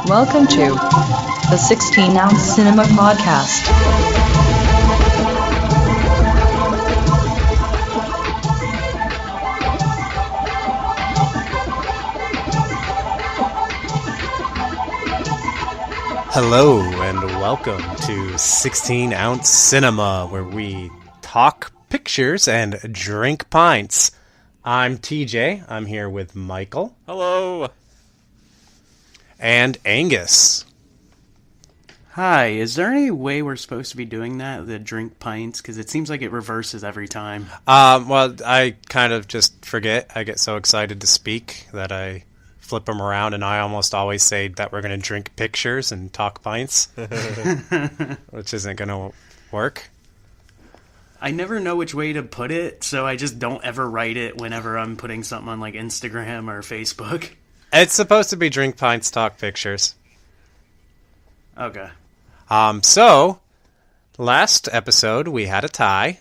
Welcome to the 16-Ounce Cinema Podcast. Hello and welcome to 16-Ounce Cinema, where we talk pictures and drink pints. I'm TJ. I'm here with Michael. Hello. And Angus. Hi, is there any way we're supposed to be doing that, the drink pints? Because it seems like it reverses every time. Well, I kind of just forget. I get so excited to speak that I flip them around, and I almost always say that we're going to drink pictures and talk pints, which isn't going to work. I never know which way to put it, so I just don't ever write it whenever I'm putting something on like Instagram or Facebook. It's supposed to be drink pints, talk pictures. Okay. So, last episode we had a tie.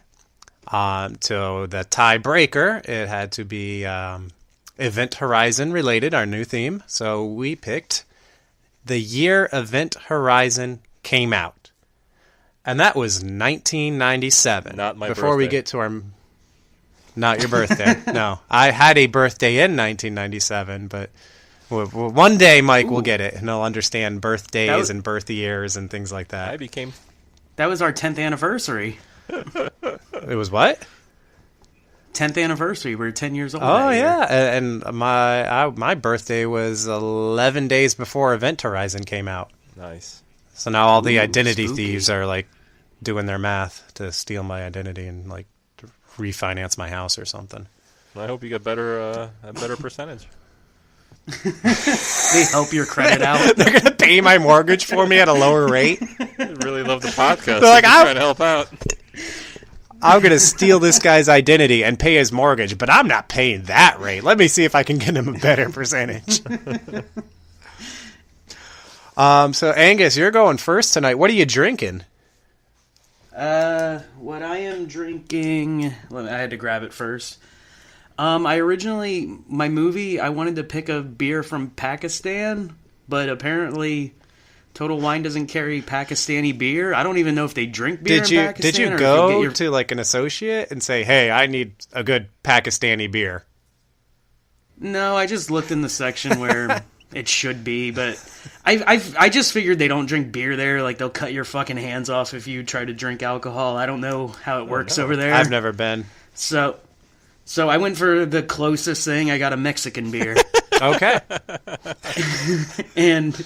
So the tiebreaker, it had to be Event Horizon related, our new theme. So we picked the year Event Horizon came out. And that was 1997. Not my Before we birthday. get to our... Not your birthday. No. I had a birthday in 1997, but one day Mike will get it, and he'll understand birthdays and birth years and things like that. That was our 10th anniversary. It was what? 10th anniversary. We're 10 years old. Oh, that year. yeah. And my birthday was 11 days before Event Horizon came out. Nice. So now all the identity spooky. thieves are like doing their math to steal my identity and like refinance my house or something. I hope you get a better percentage. They help your credit out. They're going to pay my mortgage for me at a lower rate. I really love the podcast. They're like, I'm trying to help out. I'm going to steal this guy's identity and pay his mortgage, but I'm not paying that rate. Let me see if I can get him a better percentage. So, Angus, you're going first tonight. What are you drinking? What I am drinking... I had to grab it first. My movie, I wanted to pick a beer from Pakistan, but apparently Total Wine doesn't carry Pakistani beer. I don't even know if they drink beer in Pakistan. Did you or if go get your... to like an associate and say, hey, I need a good Pakistani beer? No, I just looked in the section where it should be, but I just figured they don't drink beer there. Like, they'll cut your fucking hands off if you try to drink alcohol. I don't know how it works over there. I've never been. So I went for the closest thing. I got a Mexican beer. Okay. And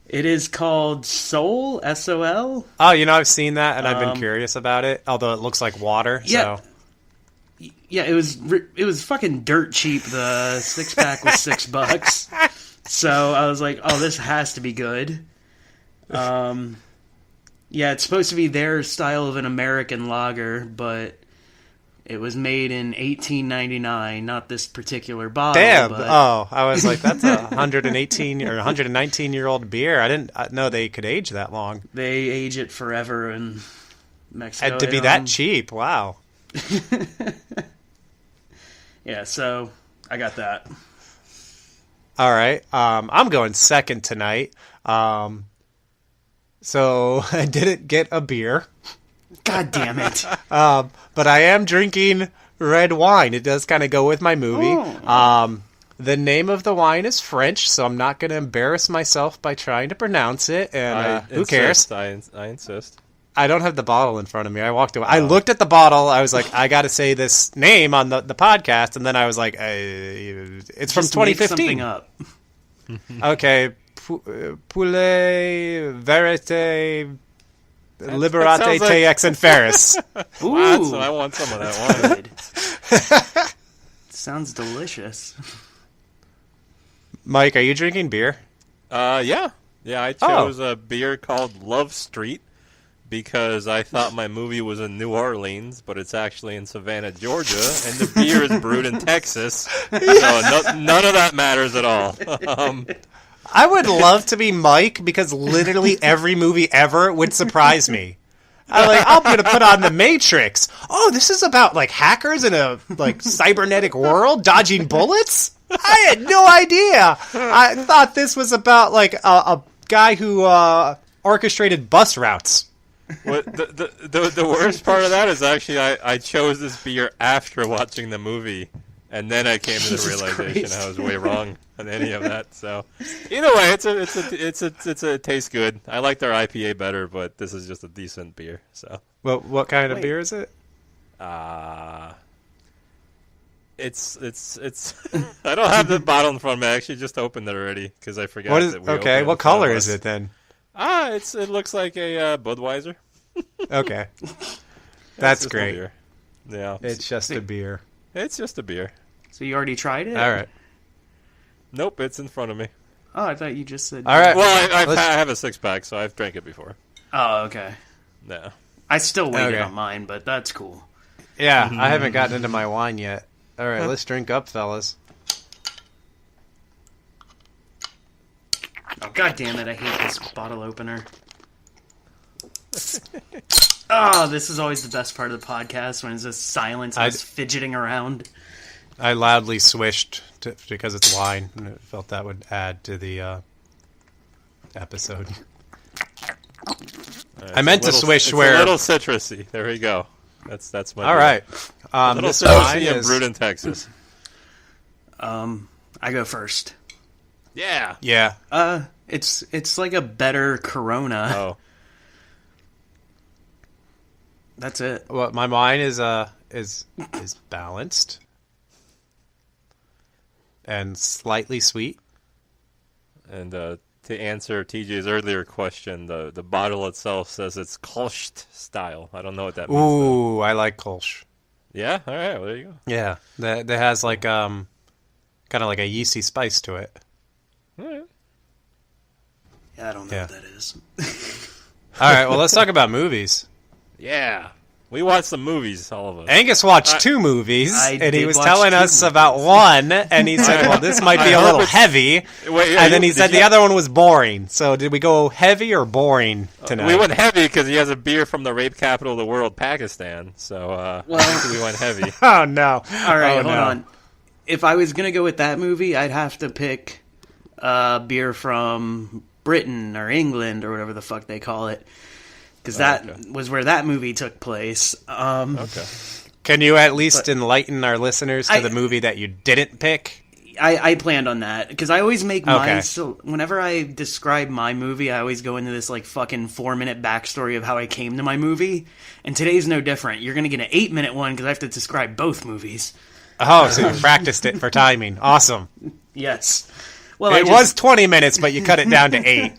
it is called Sol, S-O-L. Oh, I've seen that, and I've been curious about it, although it looks like water. Yeah. So. Yeah, it was fucking dirt cheap. The 6-pack was $6. So I was like, oh, this has to be good. Yeah, it's supposed to be their style of an American lager, but it was made in 1899, not this particular bottle. Damn. But... Oh, I was like, that's a 118 or 119-year-old beer. I didn't know they could age that long. They age it forever in Mexico. And to be that cheap, wow. Yeah, so I got that. All right. I'm going second tonight. So I didn't get a beer. God damn it. But I am drinking red wine. It does kind of go with my movie. Oh. The name of the wine is French, so I'm not going to embarrass myself by trying to pronounce it. And who cares? I insist. I don't have the bottle in front of me. I walked away. I looked at the bottle. I was like, I got to say this name on the podcast. And then I was like, it's from Just make 2015. something up. Okay. Poulet, Verite, Liberate, sounds like- TX, and Ferris. Ooh, So I want some of that wine. good. Sounds delicious. Mike, are you drinking beer? Yeah. I chose a beer called Love Street because I thought my movie was in New Orleans, but it's actually in Savannah, Georgia, and the beer is brewed in Texas. So none of that matters at all. I would love to be Mike because literally every movie ever would surprise me. I'm going to put on The Matrix. Oh, this is about like hackers in a like cybernetic world dodging bullets? I had no idea. I thought this was about like a guy who orchestrated bus routes. What the worst part of that is actually I chose this beer after watching the movie, and then I came to the Jesus realization Christ. I was way wrong on any of that. So either way, it tastes good. I like their IPA better, but this is just a decent beer. So What kind of Wait. beer is it? it's I don't have the bottle in front of me. I actually just opened it already because I forgot. What is that we opened okay? it What in front color of is us. it then? It looks like a Budweiser. Okay, that's It's just a great. beer. Yeah, It's just a beer. it's just a beer. So you already tried it? All right, Nope, it's in front of me. Oh, I thought you just said. all right. Well, I Let's- have a 6-pack, so I've drank it before. Oh, okay. No. I still waited Okay. on mine, but that's cool. Yeah, I haven't gotten into my wine yet. All right, let's drink up, fellas. Oh, God damn it, I hate this bottle opener. Oh, this is always the best part of the podcast when it's just silence and us fidgeting around. I loudly swished because it's wine, and I felt that would add to the episode. I meant to swish it's where. a little citrusy. There we go. That's my. All deal. right. A little This wine citrusy and is. brewed in Texas. I go first. Yeah. Yeah. It's like a better Corona. Oh. That's it. Well, my wine is balanced and slightly sweet. And to answer TJ's earlier question, the bottle itself says it's Kolsch style. I don't know what that means. Ooh, I like Kolsch. Yeah. All right. Well, there you go. Yeah, that has like kind of like a yeasty spice to it. All right. Yeah, I don't know Yeah. what that is. All right, well, let's talk about movies. Yeah. We watched some movies, all of us. Angus watched two movies, I and he did was watch telling two us movies. about one, and he said, well, this might be I a little hope it's- heavy. Wait, yeah, And then he did said you- the other one was boring. So did we go heavy or boring tonight? We went heavy because he has a beer from the rape capital of the world, Pakistan. So Well- I think we went heavy. Oh, no. All right, Oh, hold no. on. If I was gonna go with that movie, I'd have to pick beer from Britain or England or whatever the fuck they call it, because that okay. was where that movie took place. Okay. Can you at least enlighten our listeners to I- the movie that you didn't pick? I planned on that because I always make Okay. my so whenever I describe my movie, I always go into this like fucking 4-minute backstory of how I came to my movie, and today's no different. You're gonna get an 8-minute one because I have to describe both movies. Oh, so you practiced it for timing. Awesome. Yes. Well, It was 20 minutes, but you cut it down to 8.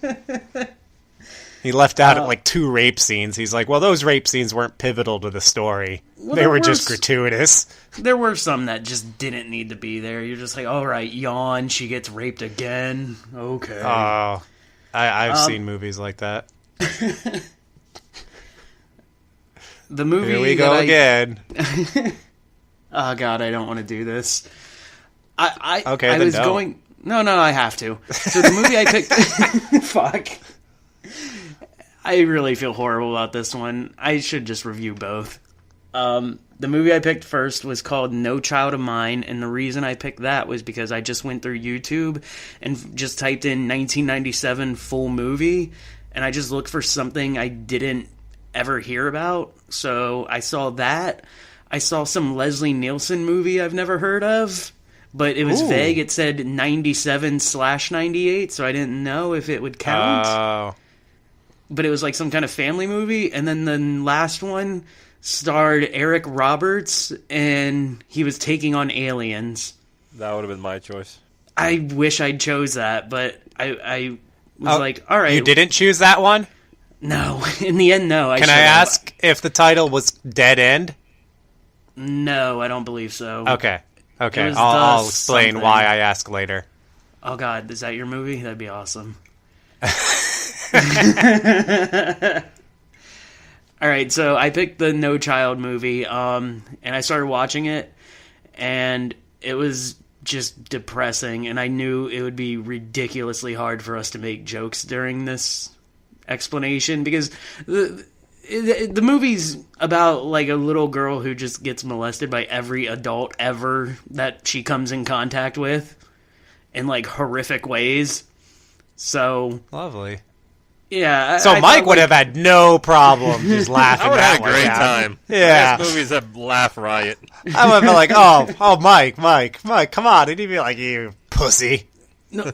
He left out like 2 rape scenes. He's like, well, those rape scenes weren't pivotal to the story. They there were were just s- gratuitous. There were some that just didn't need to be there. You're just like, all right, yawn. She gets raped again. Okay. Oh, I've seen movies like that. the movie. Here we that go I- again. Oh God, I don't want to do this. I Okay, I then was don't. going. No, I have to. So the movie I picked. Fuck. I really feel horrible about this one. I should just review both. The movie I picked first was called No Child of Mine, and the reason I picked that was because I just went through YouTube and just typed in 1997 full movie, and I just looked for something I didn't ever hear about. So I saw that. I saw some Leslie Nielsen movie I've never heard of, but it was Ooh. vague. It said 97/98, so I didn't know if it would count. Oh, But it was like some kind of family movie. And then the last one starred Eric Roberts, and he was taking on aliens. That would have been my choice. I wish I'd chose that, but I was like, all right. you didn't choose that one? No. In the end, no. Can I ask if the title was Dead End? No, I don't believe so. Okay. It Okay. was I'll the explain something. why I ask later. Oh, God. Is that your movie? That'd be awesome. All right, so I picked the No Child movie, and I started watching it, and it was just depressing, and I knew it would be ridiculously hard for us to make jokes during this explanation, because the movie's about like a little girl who just gets molested by every adult ever that she comes in contact with in like horrific ways. So Lovely. yeah. So I Mike thought, would like, have had no problem just laughing. I would have that had a one great out. time. Yeah. This movie's a laugh riot. I would have been like, oh, Mike, come on. And he'd be like, you pussy. No,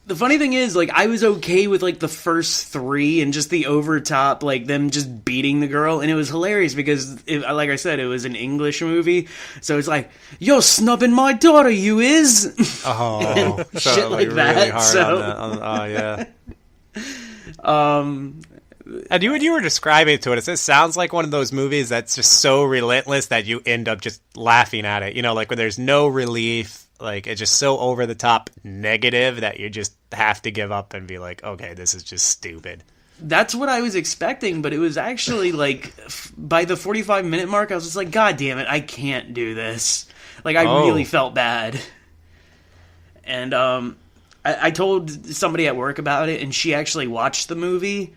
the funny thing is, like, I was okay with like the first three and just the over top, like them just beating the girl, and it was hilarious because, like I said, it was an English movie, so it's like, you're snubbing my daughter, you is. Oh, Shit like really that, hard so- on that. Oh, yeah. And you were describing it to it. It sounds like one of those movies that's just so relentless that you end up just laughing at it. You know, like when there's no relief, like it's just so over the top negative that you just have to give up and be like, okay, this is just stupid. That's what I was expecting, but it was actually like by the 45-minute mark, I was just like, God damn it, I can't do this. Like, I really felt bad. And I told somebody at work about it, and she actually watched the movie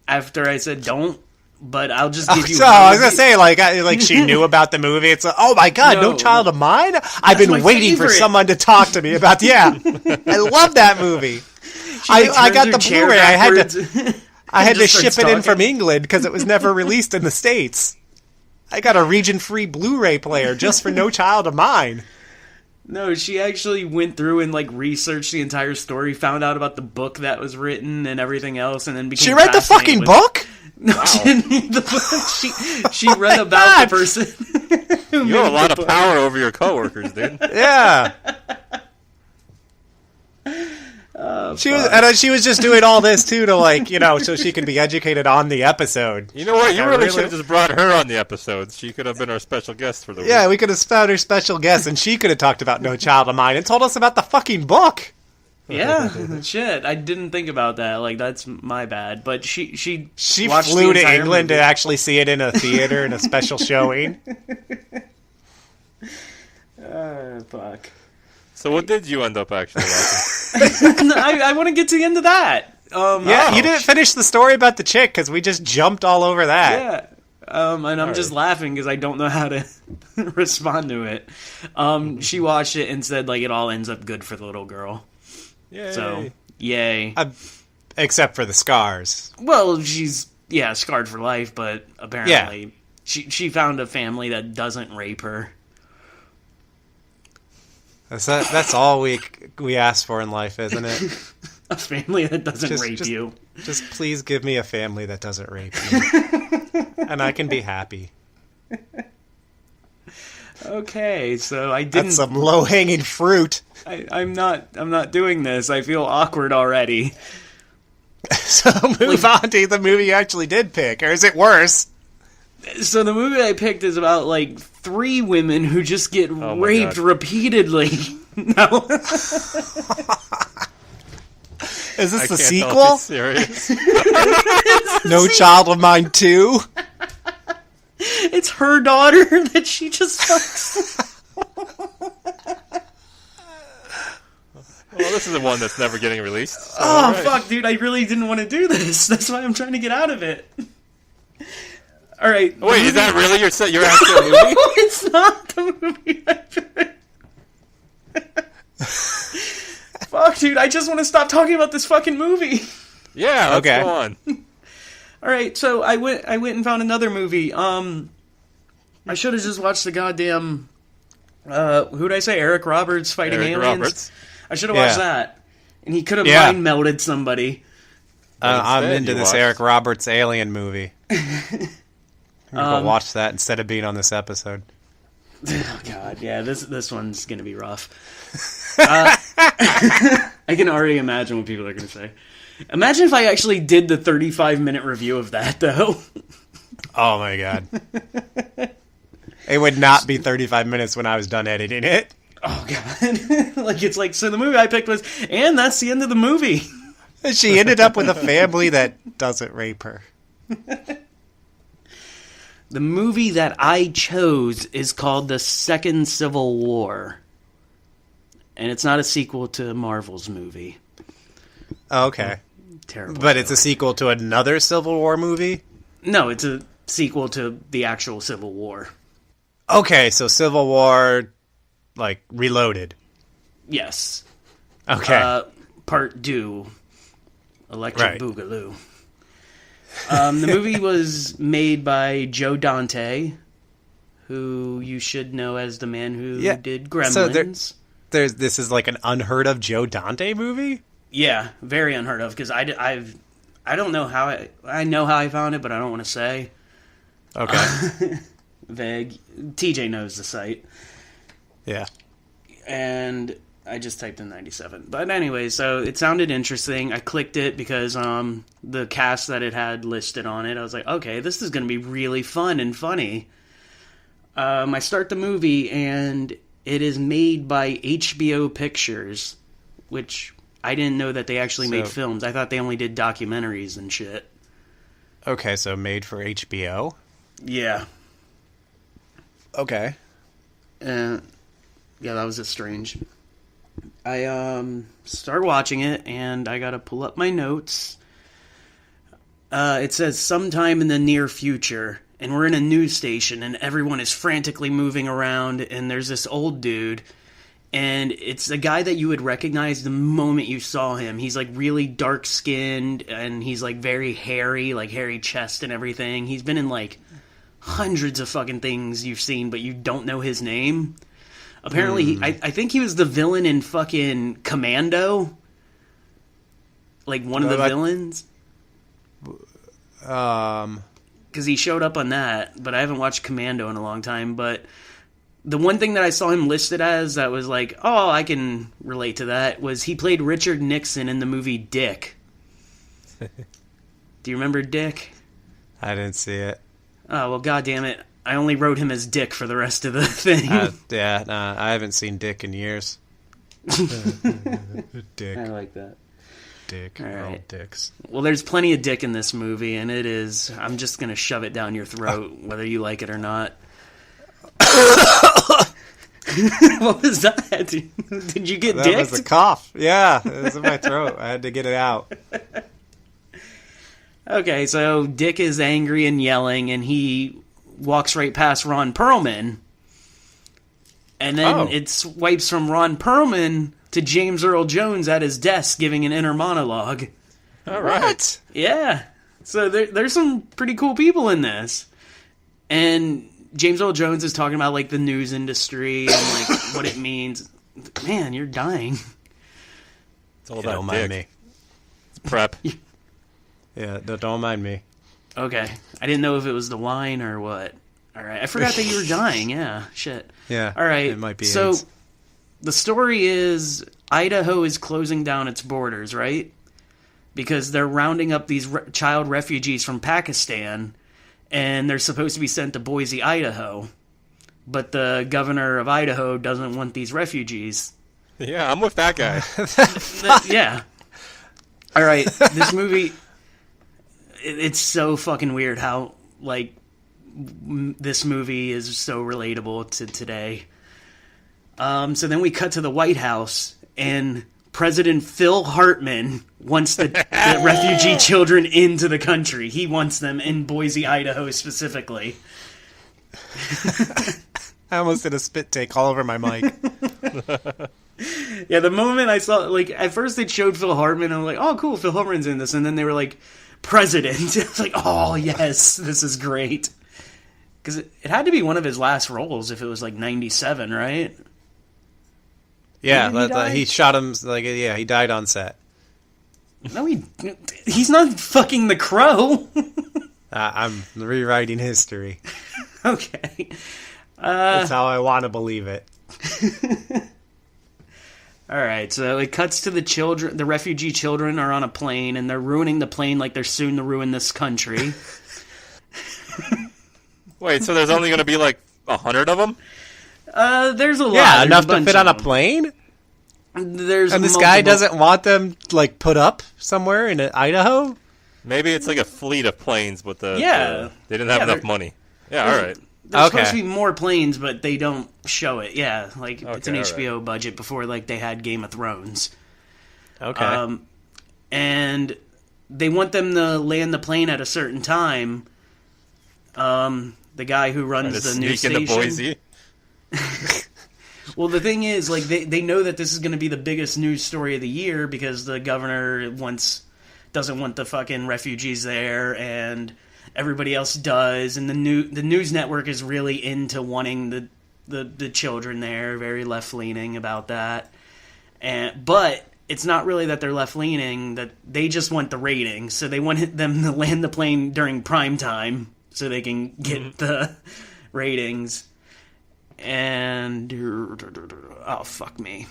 after I said don't. But I'll just give you. So I was gonna say, like she knew about the movie. It's like, oh my god, no Child of Mine. I've been my waiting for favorite. someone to talk to me about. Yeah, I love that movie. I got the Blu-ray. I had to ship it in from England because it was never released in the States. I got a region-free Blu-ray player just for No Child of Mine. No, she actually went through and like researched the entire story, found out about the book that was written and everything else, and then became. She read the fucking book. No, she didn't read the book. She read about the person. You have a lot of power over your coworkers, dude. Yeah. She was just doing all this too to like, you know, so she can be educated on the episode. You know what? You really should have just brought her on the episodes. She could have been our special guest for the week. Yeah, we could have found her special guest, and she could have talked about No Child of Mine and told us about the fucking book. Yeah, shit. I didn't think about that. Like, that's my bad. But she watched flew the to entire England movie. to actually see it in a theater in a special showing. Fuck. So what did you end up actually watching? I want to get to the end of that. Yeah, you didn't finish the story about the chick because we just jumped all over that. Yeah. And I'm just laughing because I don't know how to respond to it. She watched it and said, like, it all ends up good for the little girl. Yay. So, yay. Except for the scars. Well, she's, scarred for life, but apparently she found a family that doesn't rape her. That's all we ask for in life, isn't it? A family that doesn't rape you. Just please give me a family that doesn't rape me. And I can be happy. Okay, so I didn't. That's some low-hanging fruit. I'm not doing this. I feel awkward already. So move on to the movie you actually did pick, or is it worse? So the movie I picked is about like 3 women who just get raped repeatedly. No. Is this I the can't sequel? tell if it's serious. No Child of Mine 2? It's her daughter that she just fucks. Well, this is the one that's never getting released. So, Oh, alright. fuck, dude, I really didn't want to do this. That's why I'm trying to get out of it. All right. Wait, is that really your actual movie? No, it's not the movie I picked. Fuck, dude, I just want to stop talking about this fucking movie. Yeah, let's Okay. go on. All right, so I went and found another movie. I should have just watched the goddamn who'd I say? Eric Roberts fighting Eric aliens. Roberts. I should have watched Yeah. that. And he could have Yeah. mind melded somebody. I'm instead into you this watched- Eric Roberts alien movie. I'm gonna go watch that instead of being on this episode. Oh god, yeah, this one's gonna be rough. I can already imagine what people are gonna say. Imagine if I actually did the 35-minute review of that, though. Oh my god. It would not be 35 minutes when I was done editing it. Oh god, like so the movie I picked was, and that's the end of the movie. She ended up with a family that doesn't rape her. The movie that I chose is called The Second Civil War. And it's not a sequel to Marvel's movie. Okay. Terrible. But it's a sequel to another Civil War movie? No, it's a sequel to the actual Civil War. Okay, so Civil War, like, reloaded. Yes. Okay. Part 2. Electric Right. Boogaloo. The movie was made by Joe Dante, who you should know as the man who did Gremlins. So this is like an unheard of Joe Dante movie? Yeah, very unheard of, because I don't know how I know how I found it, but I don't want to say. Okay. Vague. TJ knows the site. Yeah. And I just typed in 97. But anyway, so it sounded interesting. I clicked it because the cast that it had listed on it, I was like, okay, this is going to be really fun and funny. I start the movie, and it is made by HBO Pictures, which I didn't know that they actually made films. I thought they only did documentaries and shit. Okay, so made for HBO? Yeah. Okay. Yeah, that was just strange. I start watching it, and I gotta pull up my notes. It says sometime in the near future, and we're in a news station, and everyone is frantically moving around, and there's this old dude, and it's a guy that you would recognize the moment you saw him. He's like really dark skinned, and he's like very hairy, like hairy chest and everything. He's been in like hundreds of fucking things you've seen, but you don't know his name. Apparently, I think he was the villain in fucking Commando. Like, one of the villains. Because he showed up on that, but I haven't watched Commando in a long time. But the one thing that I saw him listed as that was like, oh, I can relate to that, was he played Richard Nixon in the movie Dick. Do you remember Dick? I didn't see it. Oh, well, goddammit. I only wrote him as Dick for the rest of the thing. I haven't seen Dick in years. Dick. I like that. Dick. All right. Old dicks. Well, there's plenty of dick in this movie, and it is... I'm just going to shove it down your throat, whether you like it or not. What was that? Did you get dicked? That was a cough. Yeah, it was in my throat. I had to get it out. Okay, so Dick is angry and yelling, and he walks right past Ron Perlman. And then it swipes from Ron Perlman to James Earl Jones at his desk giving an inner monologue. All right. What? Yeah. So there's some pretty cool people in this. And James Earl Jones is talking about, like, the news industry and, like, what it means. Man, you're dying. It's all Don't about mind dick. me. It's prep. Yeah, don't mind me. Okay. I didn't know if it was the wine or what. All right. I forgot that you were dying. Yeah. Shit. Yeah. All right. It might be So AIDS. the story is Idaho is closing down its borders, right? Because they're rounding up these child refugees from Pakistan, and they're supposed to be sent to Boise, Idaho. But the governor of Idaho doesn't want these refugees. Yeah, I'm with that guy. Yeah. All right. This movie, it's so fucking weird how, like, this movie is so relatable to today. So then we cut to the White House, and President Phil Hartman wants the refugee children into the country. He wants them in Boise, Idaho specifically. I almost did a spit take all over my mic. Yeah, the moment I saw, like, at first they showed Phil Hartman, I'm like, oh, cool, Phil Hartman's in this. And then they were like, President. I was like, oh, yes, this is great. Because it had to be one of his last roles if it was, like, 97, right? Yeah, When did he die? he shot him, like, yeah, he died on set. No, he's not fucking the Crow. I'm rewriting history. Okay. That's how I want to believe it. All right, so it cuts to the children. The refugee children are on a plane, and they're ruining the plane like they're soon to ruin this country. Wait, so there's only going to be like 100 of them? There's a lot. Yeah, There's enough to bunch fit of on a them. plane? There's And this guy multiple- doesn't want them, like, put up somewhere in Idaho? Maybe it's like a fleet of planes, but they didn't have Yeah, enough they're- money. Yeah, all right. There's Okay. supposed to be more planes, but they don't show it. Yeah, like it's an Okay, HBO budget before like they had Game of Thrones. Okay. And they want them to land the plane at a certain time, The guy who runs Trying to the news sneak into station. Boise. Well, the thing is, like, they know that this is going to be the biggest news story of the year because the governor doesn't want the fucking refugees there, and everybody else does, and the news network is really into wanting the children there, very left leaning about that. But it's not really that they're left leaning; that they just want the ratings, so they want them to land the plane during prime time so they can get the ratings. And oh, fuck me.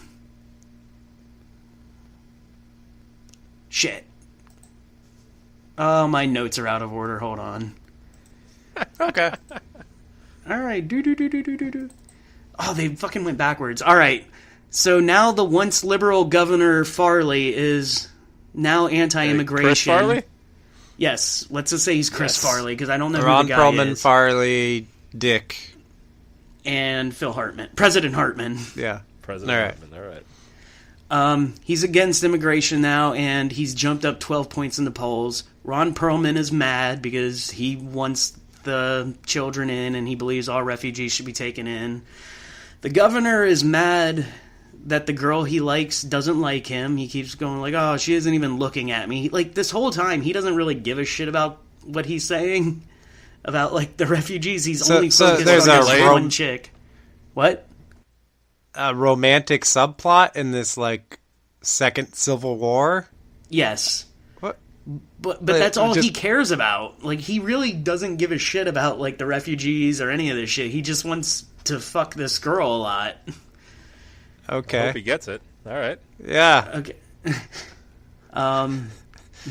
Shit. Oh, my notes are out of order. Hold on. Okay. All right. Do. Oh, they fucking went backwards. All right. So now the once liberal Governor Farley is now anti-immigration. Chris Farley? Yes. Let's just say he's Chris Farley because I don't know Ron who the guy Perlman, is. Farley, Dick. And Phil Hartman. President Hartman. Yeah. President All right. Hartman, all right. He's against immigration now, and he's jumped up 12 points in the polls. Ron Perlman is mad because he wants the children in, and he believes all refugees should be taken in. The governor is mad that the girl he likes doesn't like him. He keeps going like, oh, she isn't even looking at me. Like, this whole time, he doesn't really give a shit about what he's saying about, like, the refugees. He's only focused there's on a this one chick. What? A romantic subplot in this, like, second Civil War? Yes. What? But that's all just- he cares about. Like, he really doesn't give a shit about, like, the refugees or any of this shit. He just wants to fuck this girl a lot. I Okay. hope he gets it. All right. Yeah. Okay.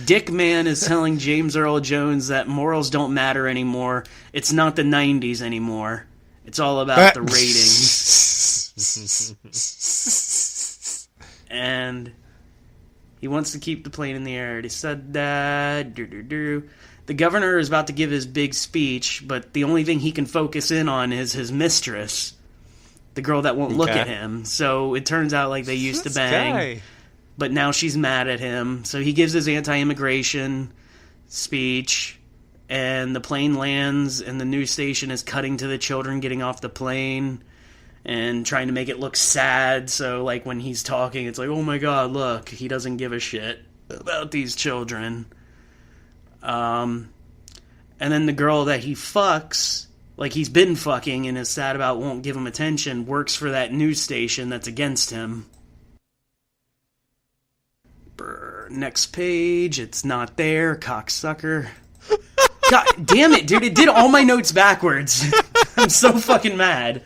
Dick Man is telling James Earl Jones that morals don't matter anymore. It's not the 90s anymore. It's all about the ratings. And he wants to keep the plane in the air. I already said that. The governor is about to give his big speech, but the only thing he can focus in on is his mistress, the girl that won't look Okay. at him. So it turns out like they used to This bang, guy. but now she's mad at him. So he gives his anti-immigration speech, and the plane lands, and the news station is cutting to the children getting off the plane and trying to make it look sad. So, like, when he's talking, it's like, oh my god, look, he doesn't give a shit about these children. And then the girl that he fucks, like he's been fucking and is sad about, won't give him attention, works for that news station that's against him. Brr, next page, it's not there, cocksucker. God damn it, dude, it did all my notes backwards. I'm so fucking mad.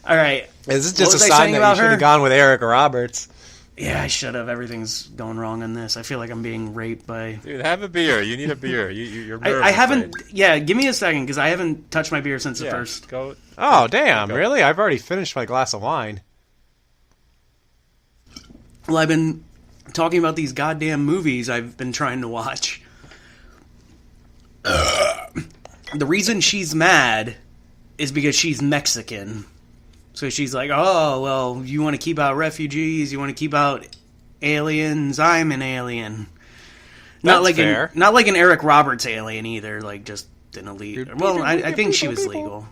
Alright. This is What just a was I sign saying that you about should her? have gone with Eric Roberts. Yeah, I should have. Everything's going wrong on this. I feel like I'm being raped by... Dude, have a beer. You need a beer. You're I haven't... afraid. Yeah, give me a second, because I haven't touched my beer since the Yeah, first... Go. Oh, damn. Go. Really? I've already finished my glass of wine. Well, I've been talking about these goddamn movies I've been trying to watch. The reason she's mad is because she's Mexican. So she's like, oh, well, you want to keep out refugees, you want to keep out aliens, I'm an alien. Not That's like fair. not like an Eric Roberts alien either, like just an elite. Well, I think she was people. legal.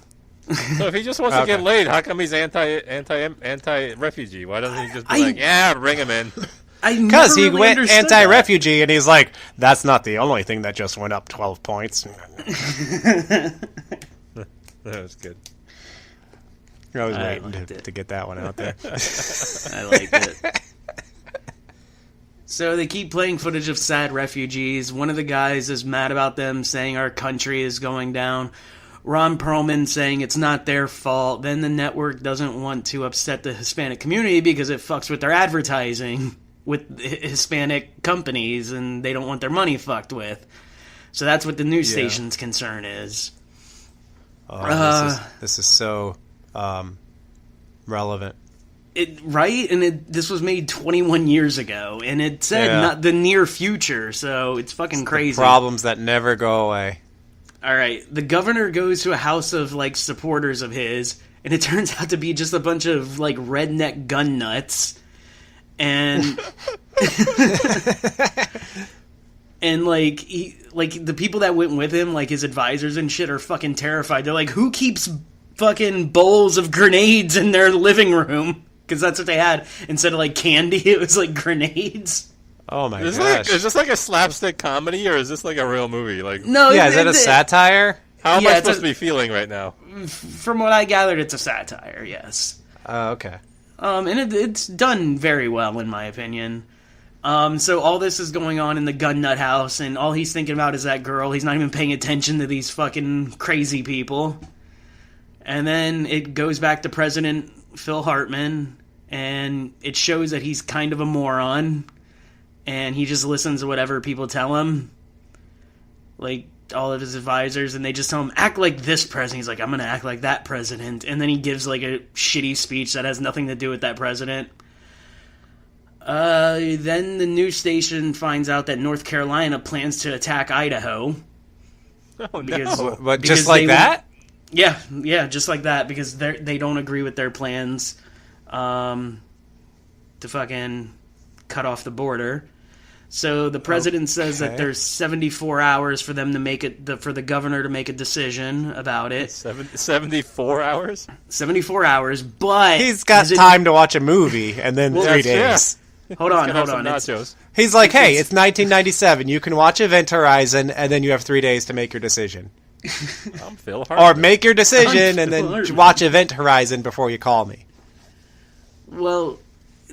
So if he just wants to get Okay. laid, how come he's anti-refugee? Why doesn't he just be I- like, yeah, bring him in? Because he never really went understood that. anti-refugee, and he's like, that's not the only thing that just went up 12 points. That was good. I was I waiting liked to it. get that one out there. I liked it. So they keep playing footage of sad refugees. One of the guys is mad about them, saying our country is going down. Ron Perlman saying it's not their fault. Then the network doesn't want to upset the Hispanic community because it fucks with their advertising with Hispanic companies, and they don't want their money fucked with. So that's what the news Yeah. station's concern is. Oh, this is so relevant. Right? And this was made 21 years ago, and it said Yeah. not the near future, so it's fucking crazy. Problems that never go away. All right, the governor goes to a house of, like, supporters of his, and it turns out to be just a bunch of, like, redneck gun nuts. And And like the people that went with him, like his advisors and shit, are fucking terrified. They're like, who keeps fucking bowls of grenades in their living room? Because that's what they had. Instead of like candy, it was like grenades. Oh my Is gosh. this like a slapstick comedy, or is this like a real movie? Like, No, Yeah, is that a satire? how am yeah, I it's supposed to be feeling right now? From what I gathered, it's a satire. Yes. Okay. And it's done very well, in my opinion. So all this is going on in the gun nut house, and all he's thinking about is that girl. He's not even paying attention to these fucking crazy people. And then it goes back to President Phil Hartman, and it shows that he's kind of a moron, and he just listens to whatever people tell him. Like, all of his advisors, and they just tell him, act like this president. He's like, I'm gonna act like that president. And then he gives like a shitty speech that has nothing to do with that president. Then the news station finds out that North Carolina plans to attack Idaho. Oh Because- no! But Because just like they- that? Yeah, just like that, because they don't agree with their plans to fucking cut off the border. So the president says that Okay. there's 74 hours for them to make it, for the governor to make a decision about it. 74 hours? 74 hours, but He's got is it- time to watch a movie and then Well, 3 that's- days. Hold on, Gonna hold have on. some It's, nachos. He's like, hey, it's 1997. You can watch Event Horizon, and then you have 3 days to make your decision. I'm Phil Or Hartman. make your decision I'm and then Phil watch Event Horizon before you call me. well,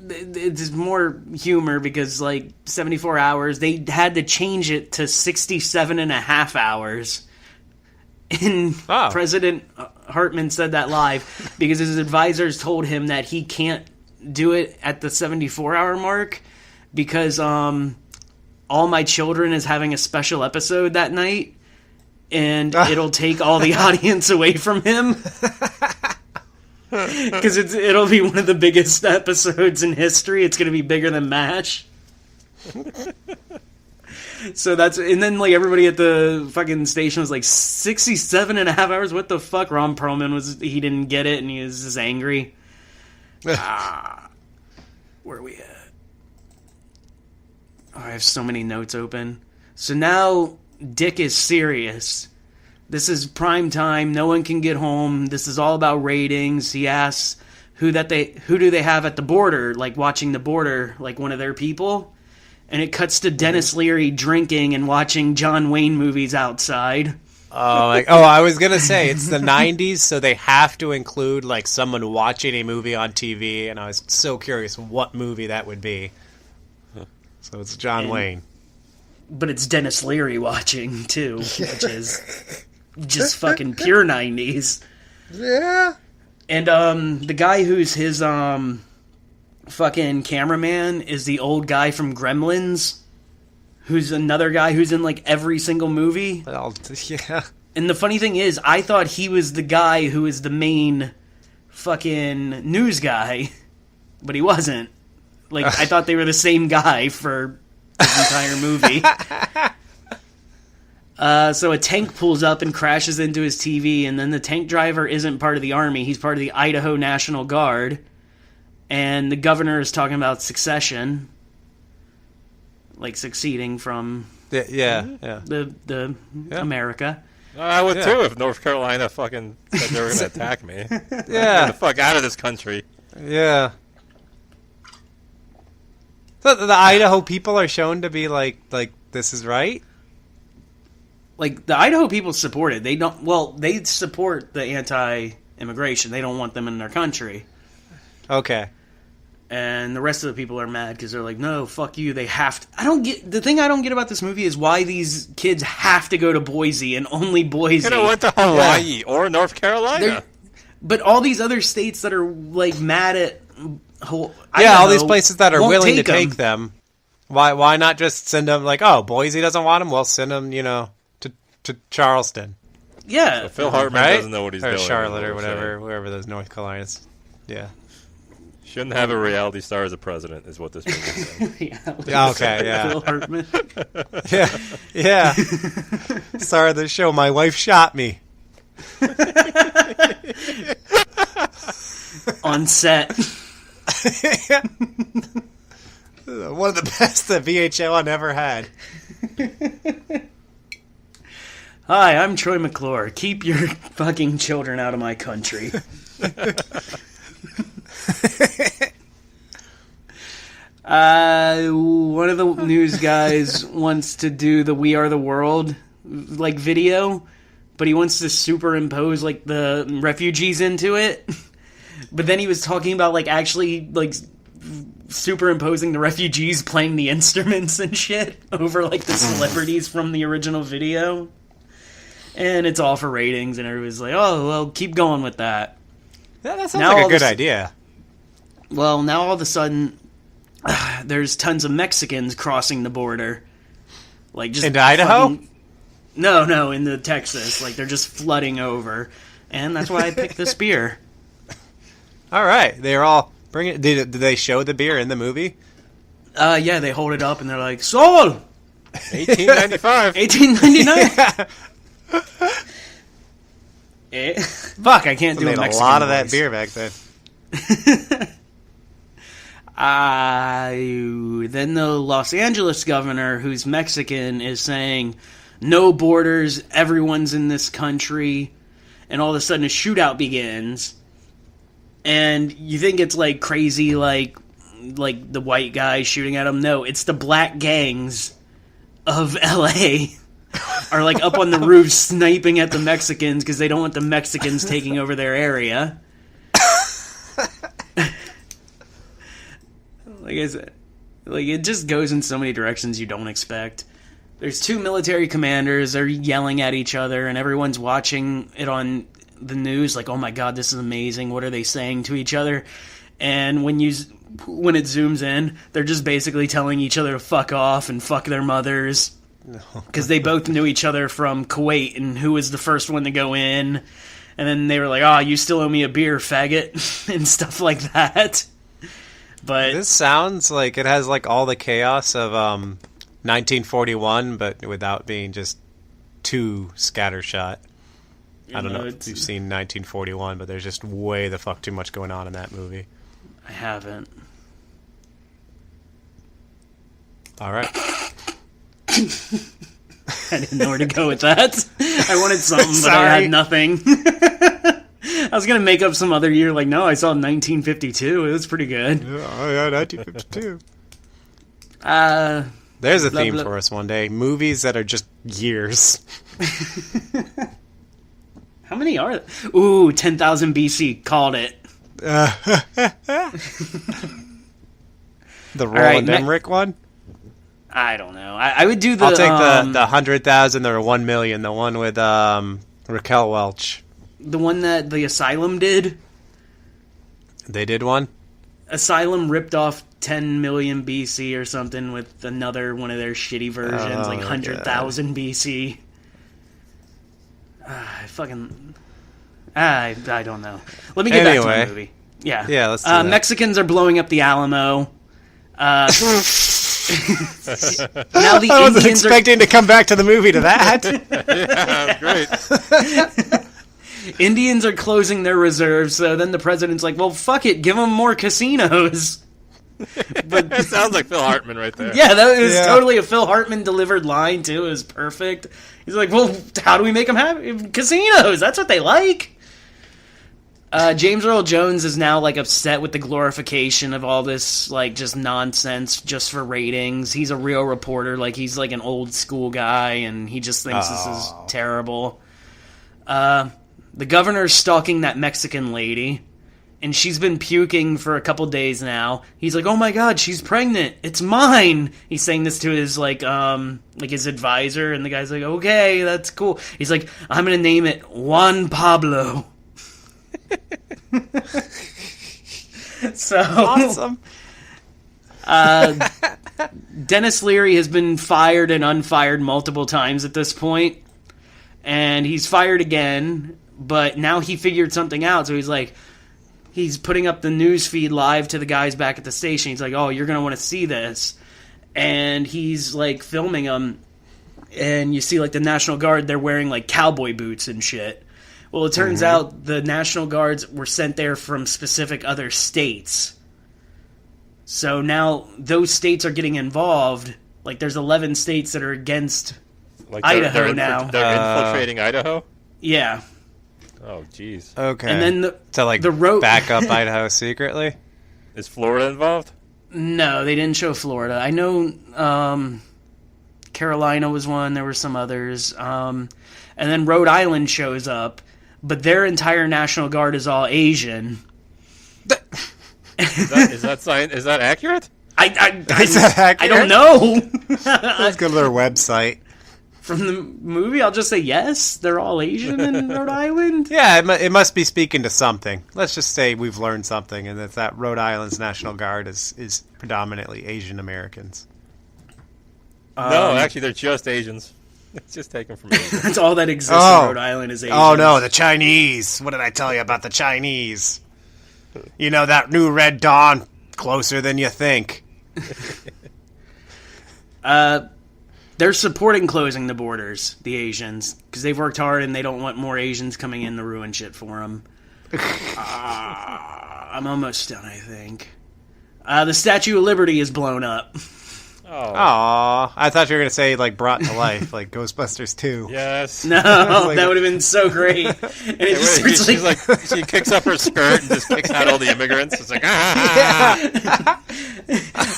it's more humor because, like, 74 hours, they had to change it to 67 and a half hours. And Oh. President Hartman said that live because his advisors told him that he can't do it at the 74-hour mark because All My Children is having a special episode that night, and it'll take all the audience away from him. Because it'll be one of the biggest episodes in history. It's going to be bigger than MASH. So and then like everybody at the fucking station was like 67 and a half hours. What the fuck? Ron Perlman he didn't get it and he was just angry. Where are we at? Oh, I have so many notes open. So now Dick is serious. This is prime time. No one can get home. This is all about ratings. He asks who do they have at the border, like watching the border, like one of their people. And it cuts to Dennis Leary drinking and watching John Wayne movies outside. I was going to say, it's the 90s, so they have to include like someone watching a movie on TV, and I was so curious what movie that would be. So it's John Wayne. But it's Dennis Leary watching, too, which is just fucking pure 90s. Yeah. And the guy who's his fucking cameraman is the old guy from Gremlins, who's another guy who's in like every single movie. Yeah. And the funny thing is, I thought he was the guy who is the main fucking news guy, but he wasn't. Like, I thought they were the same guy for the entire movie. So a tank pulls up and crashes into his TV, and then the tank driver isn't part of the army. He's part of the Idaho National Guard. And the governor is talking about succession. Like, succeeding from Yeah. the America. I would Yeah. too if North Carolina fucking said they were going to attack me. Get Yeah. the fuck out of this country. Yeah. So the Idaho people are shown to be like this is right? Like, the Idaho people support it. They don't. Well, they support the anti-immigration. They don't want them in their country. Okay. And the rest of the people are mad because they're like, no, fuck you. They have to. The thing I don't get about this movie is why these kids have to go to Boise and only Boise. Could have went to Hawaii or North Carolina. They're- But all these other states that are like mad at All Idaho these places that are won't willing to 'em. take them. Why not just send them like, oh, Boise doesn't want them? We'll send them, to Charleston. Yeah. Phil Hartman Right? doesn't know what he's or doing. Charlotte is or what I'm whatever, saying. wherever those North Carolinas. Yeah. Shouldn't have a reality star as a president, is what this movie says. Yeah, okay, yeah. Phil Hartman. Yeah. Star of the show, my wife shot me. On set. One of the best that VH1 ever had. Hi, I'm Troy McClure. Keep your fucking children out of my country. One of the news guys wants to do the We Are the World like video, but he wants to superimpose like the refugees into it. But then he was talking about like actually like superimposing the refugees playing the instruments and shit over like the celebrities from the original video. And it's all for ratings, and everybody's like, "Oh, well, keep going with that." Yeah, that sounds like a good idea. Well, now all of a sudden, there's tons of Mexicans crossing the border, like just into Idaho. No, into Texas. Like they're just flooding over, and that's why I picked this beer. All right, they're all bringing it. Did they show the beer in the movie? Yeah, they hold it up and they're like, "Sol, 1895, 1899." Fuck, I can't do a Mexican a lot of voice. that beer back then. Then the Los Angeles governor, who's Mexican, is saying, "No borders, everyone's in this country," and all of a sudden a shootout begins. And you think it's like crazy, like the white guy shooting at him. No, it's the black gangs of LA are like up on the roof sniping at the Mexicans because they don't want the Mexicans taking over their area. Like I said, like it just goes in so many directions you don't expect. There's two military commanders, they're yelling at each other, and everyone's watching it on the news like, "Oh my god, this is amazing, what are they saying to each other?" And when it zooms in, they're just basically telling each other to fuck off and fuck their mothers. Because they both knew each other from Kuwait and who was the first one to go in. And then they were like, "Oh, you still owe me a beer, faggot," and stuff like that. But this sounds like it has like all the chaos of 1941, but without being just too scattershot. I don't know if you've seen 1941, but there's just way the fuck too much going on in that movie. I haven't. All right. I didn't know where to go with that. I wanted something, but I Sorry. had nothing. I was going to make up some other year, like, no, I saw 1952. It was pretty good. Oh, yeah, 1952. There's a Blah, theme blah. for us one day. Movies that are just years. How many are there? Ooh, 10,000 BC. Called it. The Roland right, Emmerich one? I don't know. I would do the... I'll take the 100,000 or 1 million, the one with Raquel Welch. The one that the Asylum did. They did one? Asylum ripped off 10 million BC or something with another one of their shitty versions, like 100,000 BC. I don't know. Let me get back to the movie. Yeah. Yeah, let's do that. Mexicans are blowing up the Alamo. Now the I wasn't Indians expecting to come back to the movie to that. yeah, great. Indians are closing their reserves, so then the president's like, well, fuck it, give them more casinos. But That sounds like Phil Hartman right there. yeah, that was Yeah. totally a Phil Hartman delivered line, too. It was perfect. He's like, well, how do we make them happy? Casinos, that's what they like. James Earl Jones is now, like, upset with the glorification of all this, like, just nonsense just for ratings. He's a real reporter. Like, he's, like, an old school guy, and he just thinks this is terrible. The governor's stalking that Mexican lady, and she's been puking for a couple days now. He's like, oh my god, she's pregnant. It's mine. He's saying this to his, like his advisor, and the guy's like, okay, that's cool. He's like, I'm gonna name it Juan Pablo. So Awesome. Dennis Leary has been fired and unfired multiple times at this point, and he's fired again, but now he figured something out, so he's putting up the news feed live to the guys back at the station. He's like, oh, you're going to want to see this. And he's, like, filming them, and you see, like, the National Guard, they're wearing, like, cowboy boots and shit. Well, it turns out the National Guards were sent there from specific other states. So now those states are getting involved Like, there's 11 states that are against Like Idaho now. They're infiltrating Idaho? Yeah. Oh, jeez. Okay. And then back up Idaho secretly? Is Florida involved? No, they didn't show Florida. I know Carolina was one. There were some others. And then Rhode Island shows up, but their entire National Guard is all Asian. Is that accurate? Is that accurate? I don't know. Let's go to their website. From the movie, I'll just say yes. They're all Asian in Rhode Island. Yeah, it must be speaking to something. Let's just say we've learned something, and that Rhode Island's National Guard is predominantly Asian Americans. No, actually, they're just Asians. It's just taken from Asia. That's all that exists in Rhode Island is Asian. Oh, no, the Chinese. What did I tell you about the Chinese? You know, that new Red Dawn, closer than you think. They're supporting closing the borders, the Asians, because they've worked hard and they don't want more Asians coming in to ruin shit for them. I'm almost done, I think. The Statue of Liberty is blown up. Oh. Aw, I thought you were going to say, like, brought to life, like Ghostbusters 2. Yes. No, that would have been so great. And it just starts She's like, she kicks up her skirt and just kicks out all the immigrants. It's like, ah!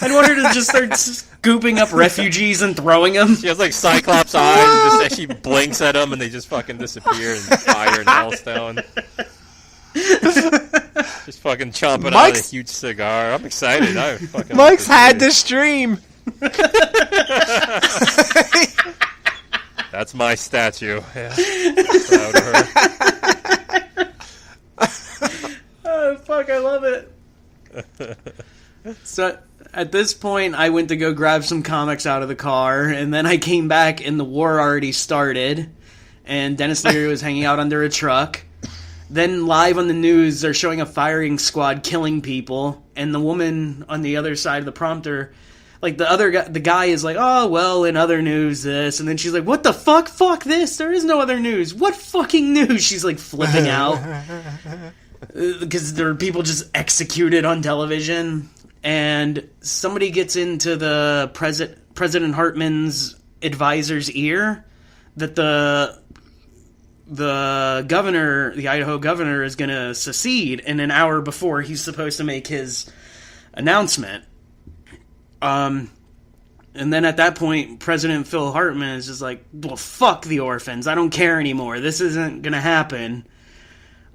I'd want her to just start scooping up refugees and throwing them. She has like Cyclops eyes and just she blinks at them and they just fucking disappear and fire and hailstone. Just fucking chomping out a huge cigar. I'm excited. Mike's had this dream. That's my statue. Yeah. Proud of her. Oh, fuck, I love it. So, at this point, I went to go grab some comics out of the car, and then I came back, and the war already started, and Dennis Leary was hanging out under a truck. Then, live on the news, they're showing a firing squad killing people, and the woman on the other side of the prompter, like, the guy is like, oh, well, in other news, this. And then she's like, what the fuck? Fuck this. There is no other news. What fucking news? She's, like, flipping out. Because there are people just executed on television. And somebody gets into the President Hartman's advisor's ear that the governor, the Idaho governor, is going to secede in an hour before he's supposed to make his announcement. And then at that point, President Phil Hartman is just like, well, fuck the orphans. I don't care anymore. This isn't going to happen.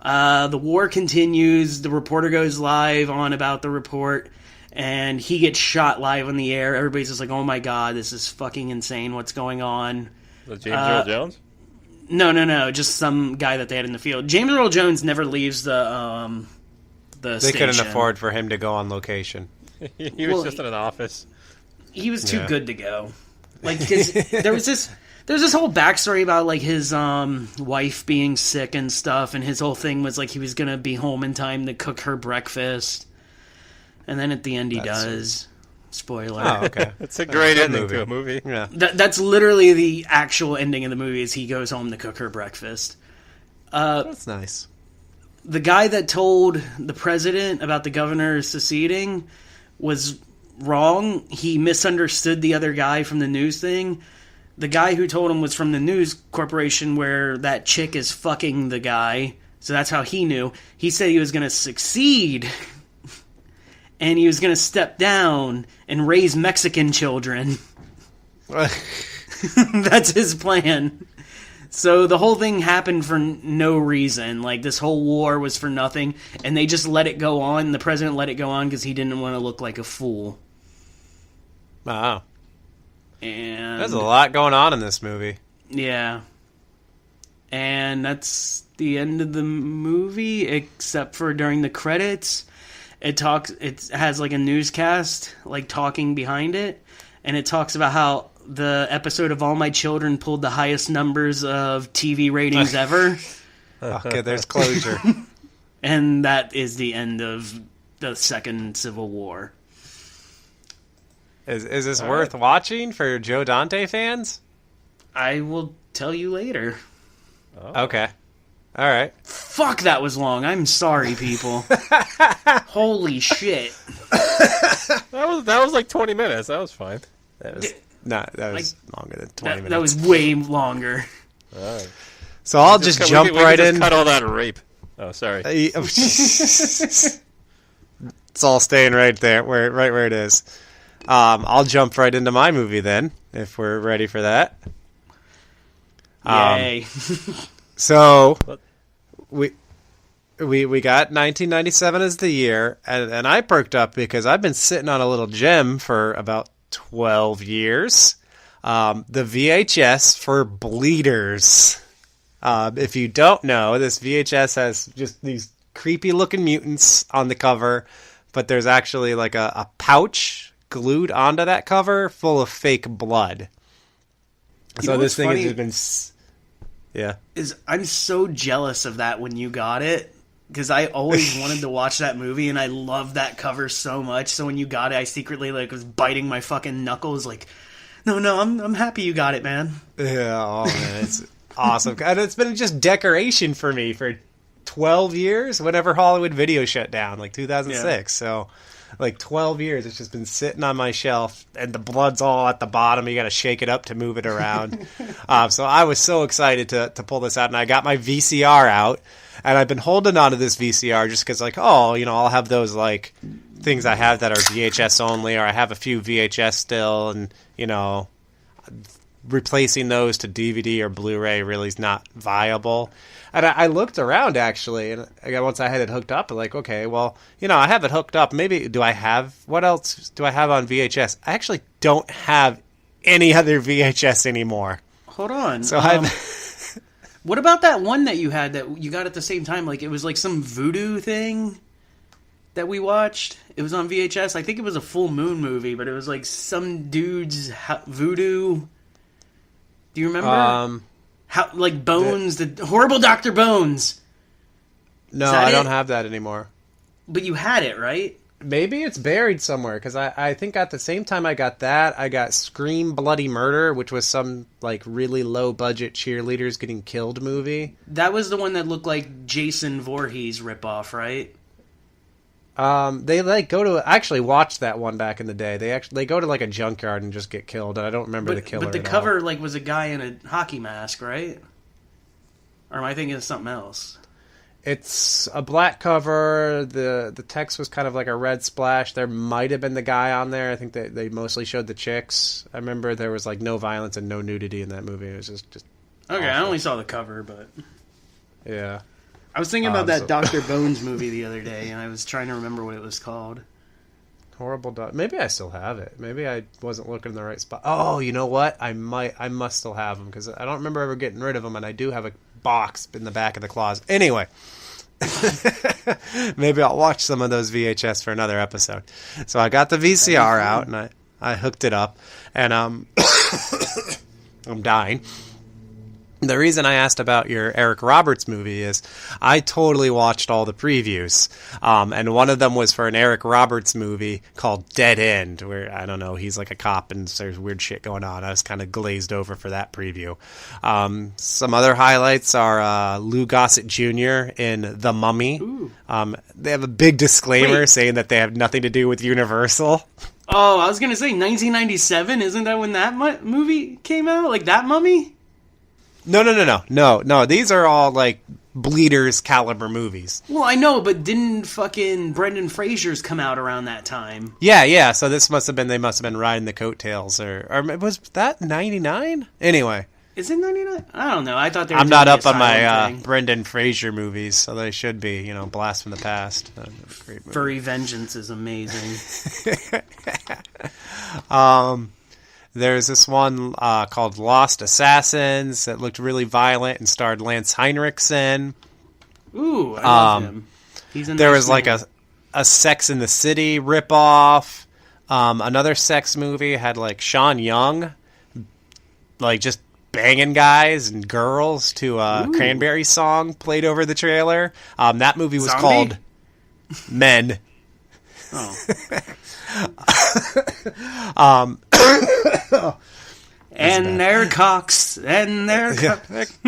The war continues. The reporter goes live on about the report, and he gets shot live on the air. Everybody's just like, oh my god, this is fucking insane. What's going on? James Earl Jones? No. Just some guy that they had in the field. James Earl Jones never leaves the They station. couldn't afford for him to go on location. He was just in an office. He was too good to go. Like, cause there's this whole backstory about, like, his wife being sick and stuff, and his whole thing was, like, he was gonna be home in time to cook her breakfast. And then at the end he does. Spoiler. Oh, okay. It's a great ending to a movie. Yeah. That's literally the actual ending of the movie, is he goes home to cook her breakfast. That's nice. The guy that told the president about the governor seceding was wrong. He misunderstood the other guy from the news thing. The guy who told him was from the news corporation where that chick is fucking the guy. So that's how he knew. He said he was going to succeed. And he was going to step down and raise Mexican children. That's his plan. So the whole thing happened for no reason. Like, this whole war was for nothing. And they just let it go on. The president let it go on because he didn't want to look like a fool. Wow. And There's a lot going on in this movie. yeah. And that's the end of the movie, except for during the credits. It has like a newscast, like, talking behind it. And it talks about how the episode of All My Children pulled the highest numbers of TV ratings ever. Okay, there's closure. And that is the end of the Second Civil War. Is this worth watching for Joe Dante fans? I will tell you later. Oh. Okay. All right. Fuck, that was long. I'm sorry, people. Holy shit. That was like 20 minutes. That was fine. No, that was longer than 20 minutes. That was way longer. All right. So I'll just jump right in. Cut all that rape. Oh, sorry. It's all staying right there, right where it is. I'll jump right into my movie then, if we're ready for that. Yay. So we got 1997 as the year, and I perked up because I've been sitting on a little gem for about 12 years. The VHS for Bleeders. If you don't know, this VHS has just these creepy looking mutants on the cover, but there's actually like a pouch glued onto that cover full of fake blood. So this thing has been... Yeah. I'm so jealous of that when you got it, because I always wanted to watch that movie, and I love that cover so much. So when you got it, I secretly was biting my fucking knuckles, like, no, I'm happy you got it, man. Yeah, oh man, it's awesome, and it's been just decoration for me for 12 years. Whenever Hollywood Video shut down, like 2006, yeah. So like 12 years, it's just been sitting on my shelf, and the blood's all at the bottom. You got to shake it up to move it around. So I was so excited to pull this out, and I got my VCR out, and I've been holding on to this VCR just because, like, I'll have those like things I have that are VHS only, or I have a few VHS still, and replacing those to DVD or Blu-ray really is not viable. And I looked around, actually, and once I had it hooked up, I'm like, okay, well, I have it hooked up. Maybe, what else do I have on VHS? I actually don't have any other VHS anymore. Hold on. So what about that one that you had that you got at the same time? Like, it was like some voodoo thing that we watched. It was on VHS. I think it was a Full Moon movie, but it was like some dude's voodoo. Do you remember? Like Bones, the horrible Dr. Bones. No, I don't have that anymore. But you had it, right? Maybe it's buried somewhere, because I think at the same time I got that, I got Scream Bloody Murder, which was some like really low budget cheerleaders getting killed movie. That was the one that looked like Jason Voorhees ripoff, right? They I actually watched that one back in the day. They go to like a junkyard and just get killed, and I don't remember the killer. But the cover was a guy in a hockey mask, right? Or am I thinking of something else? It's a black cover. The text was kind of like a red splash. There might have been the guy on there. I think they mostly showed the chicks. I remember there was like no violence and no nudity in that movie. It was just okay. awful. I only saw the cover, but yeah. I was thinking about that Dr. Bones movie the other day, and I was trying to remember what it was called. Horrible dog. Maybe I still have it. Maybe I wasn't looking in the right spot. Oh, you know what? I must still have them, because I don't remember ever getting rid of them, and I do have a box in the back of the closet. Anyway, maybe I'll watch some of those VHS for another episode. So I got the VCR out, and I hooked it up, and I'm dying. The reason I asked about your Eric Roberts movie is I totally watched all the previews, and one of them was for an Eric Roberts movie called Dead End, where, I don't know, he's like a cop and there's weird shit going on. I was kind of glazed over for that preview. Some other highlights are Lou Gossett Jr. in The Mummy. They have a big disclaimer saying that they have nothing to do with Universal. Oh, I was going to say 1997. Isn't that when that movie came out? Like that Mummy? No. These are all like Bleeders caliber movies. Well, I know, but didn't fucking Brendan Fraser's come out around that time? Yeah. So they must have been riding the coattails, or was that 99? Anyway, is it 99? I don't know. I thought they were. I'm not up on my Brendan Fraser movies, so they should be, blast from the past. Great movie. Furry Vengeance is amazing. There's this one called Lost Assassins that looked really violent and starred Lance Henriksen. Ooh, I love him. He's there was like a Sex in the City ripoff. Another sex movie had like Sean Young, like just banging guys and girls to a Cranberry song played over the trailer. That movie was called Men. Oh. And their cocks, and their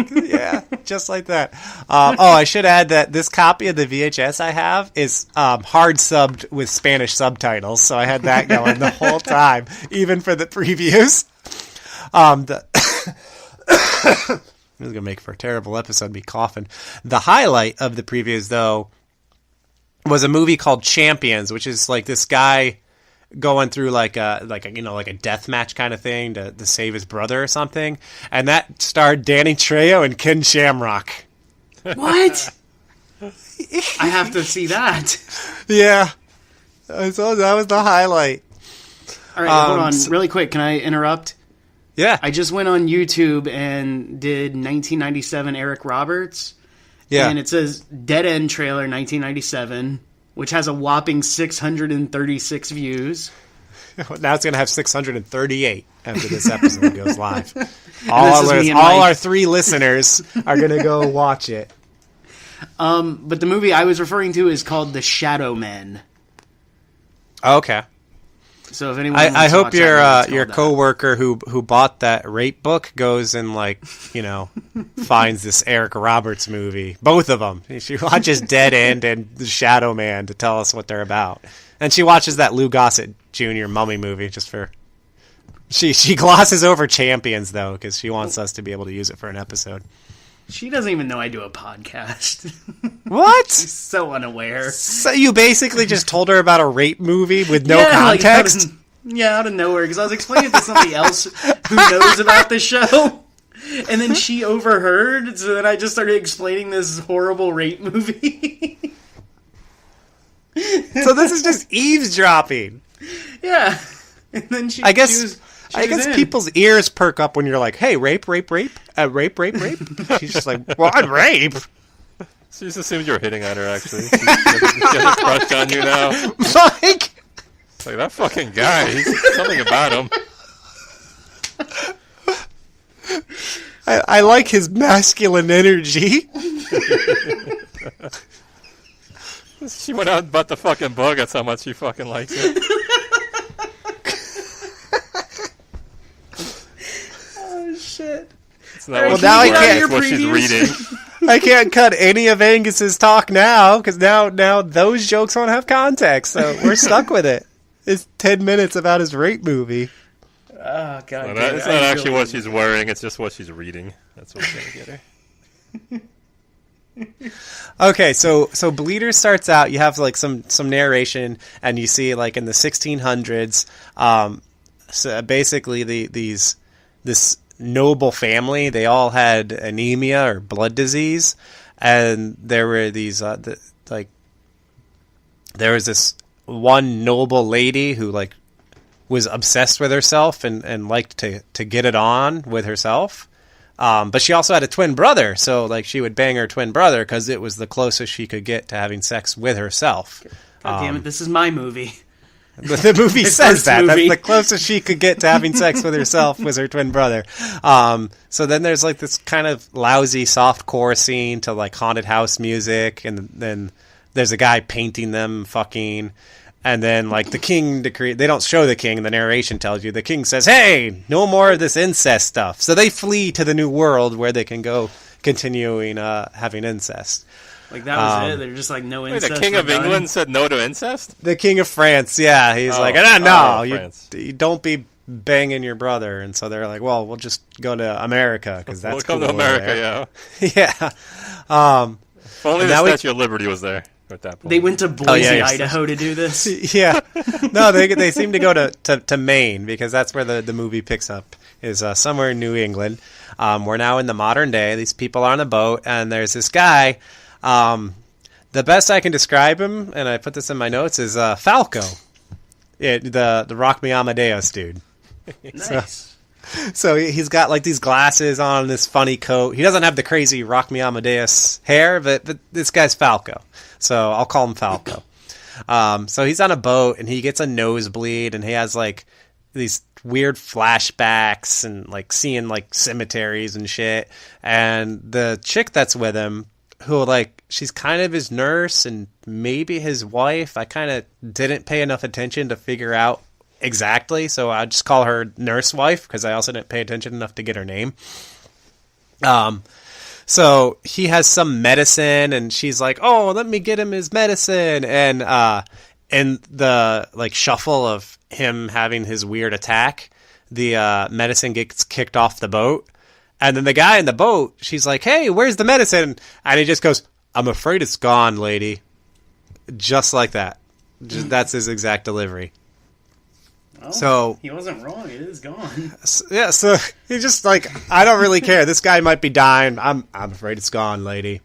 Yeah, just like that. I should add that this copy of the VHS I have is hard subbed with Spanish subtitles, so I had that going the whole time, even for the previews. This is going to make for a terrible episode, me coughing. The highlight of the previews, though, was a movie called Champions, which is like this guy going through like a death match kind of thing to save his brother or something, and that starred Danny Trejo and Ken Shamrock. What? I have to see that. Yeah, so that was the highlight. All right, hold on, really quick. Can I interrupt? Yeah, I just went on YouTube and did 1997 Eric Roberts. yeah, And it says Dead End trailer 1997, which has a whopping 636 views. now it's going to have 638 after this episode goes live. me and All Mike. our 3 listeners are going to go watch it. But the movie I was referring to is called The Shadow Men. Okay. So if anyone wants I to hope watch that movie, it's your called that. coworker who bought that rape book goes and finds this Eric Roberts movie. Both of them. She watches Dead End and The Shadow Man to tell us what they're about, and she watches that Lou Gossett Jr. Mummy movie just for. She glosses over Champions though because she wants us to be able to use it for an episode. She doesn't even know I do a podcast. What? So unaware. So you basically just told her about a rape movie with no Like, context? out of nowhere, because I was explaining to somebody else who knows about the show, and then she overheard, so then I just started explaining this horrible rape movie. So this is just eavesdropping. Yeah. And then she I guess she was in. people's ears perk up when you're like, "Hey, rape, rape, rape, rape, rape, rape." She's just like, "What rape?" She just assumed you were hitting on her, actually. She's got a crush on you now. Mike, It's like, that fucking guy, he's something about him. I like his masculine energy. She went out and bought the fucking book. That's how much she fucking likes it. Oh, shit. It's not what now she's I wearing, can't- it's what she's previews. reading. I can't cut any of Angus's talk now because now those jokes won't have context, so we're stuck with it. It's 10 minutes about his rape movie. Oh, God. No, damn it. it's I not actually really- what she's wearing. It's just what she's reading. That's what's gonna get her. Okay, so Bleeder starts out. You have like some narration, and you see like in the 1600s, so basically this noble family. They all had anemia or blood disease, and there were these there was this one noble lady who like was obsessed with herself and liked to get it on with herself. But she also had a twin brother, so like she would bang her twin brother because it was the closest she could get to having sex with herself. God damn it, this is my movie. The movie says first that. movie. That's the closest she could get to having sex with herself was her twin brother. So then there's like this kind of lousy softcore scene to like haunted house music, and then there's a guy painting them fucking. And then, like, the king decree, they don't show the king, the narration tells you. The king says, "Hey, no more of this incest stuff." So they flee to the new world where they can go continuing having incest. Like, that was it? They're just like, no Wait, incest. the King we're of done? England said no to incest? The king of France, yeah, he's like, France. you don't be banging your brother. And so they're like, well, we'll just go to America because that's We'll come cool to over America, there. yeah. Yeah. If only the now we- Statue of Liberty was there at that point. They went to Boise, yeah, Idaho to do this. Yeah. No, they seem to go to Maine because that's where the movie picks up, is somewhere in New England. We're now in the modern day. These people are on a boat, and there's this guy. The best I can describe him, and I put this in my notes, is Falco. The Rock Me Amadeus dude. Nice. So he's got like these glasses on, this funny coat. He doesn't have the crazy Rock Me Amadeus hair, but this guy's Falco. So I'll call him Falco. So he's on a boat and he gets a nosebleed and he has like these weird flashbacks and like seeing like cemeteries and shit. And the chick that's with him, who like she's kind of his nurse and maybe his wife. I kind of didn't pay enough attention to figure out exactly, so I just call her Nurse Wife because I also didn't pay attention enough to get her name. So he has some medicine, and she's like, "Oh, let me get him his medicine." And in the like shuffle of him having his weird attack, the medicine gets kicked off the boat, and then the guy in the boat, she's like, "Hey, where's the medicine?" And he just goes, "I'm afraid it's gone, lady." Just like that. That's his exact delivery. Well, So he wasn't wrong. It is gone. yeah, so he just like, I don't really care. This guy might be dying. I'm afraid it's gone, lady.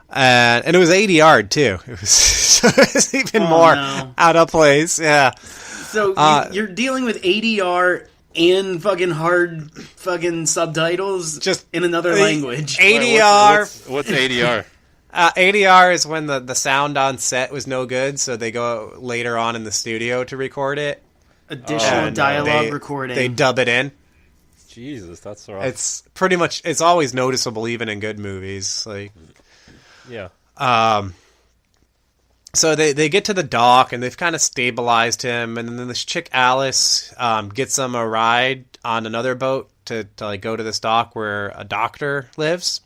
And it was ADR too. It was even more out of place. Yeah. So you're dealing with ADR and fucking hard fucking subtitles Just in another language. ADR. What's ADR? ADR is when the sound on set was no good, so they go later on in the studio to record it. Additional And, dialogue recording. They dub it in. Jesus, that's rough. It's pretty much, it's always noticeable even in good movies. Like, yeah. so they get to the dock and they've kind of stabilized him, and then this chick Alice gets them a ride on another boat to like go to this dock where a doctor lives.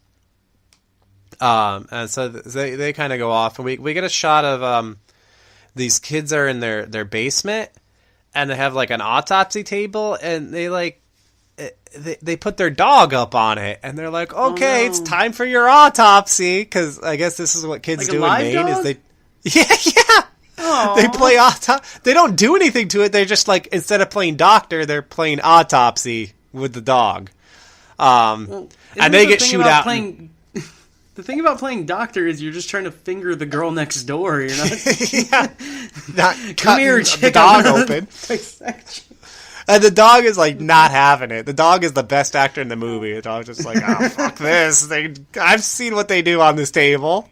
And so they kind of go off, and we get a shot of these kids are in their basement, and they have like an autopsy table, and they put their dog up on it, and they're like, okay, it's time for your autopsy, because I guess this is what kids Like do a in live Maine. dog? Is they play they don't do anything to it. They're just like, instead of playing doctor, they're playing autopsy with the dog. And they get shoot out. The thing about playing doctor is you're just trying to finger the girl next door. You're not. Not Come here, cutting chick. the dog open. Dissection. And the dog is like not having it. The dog is the best actor in the movie. The dog's just like, oh, fuck this. I've seen what they do on this table.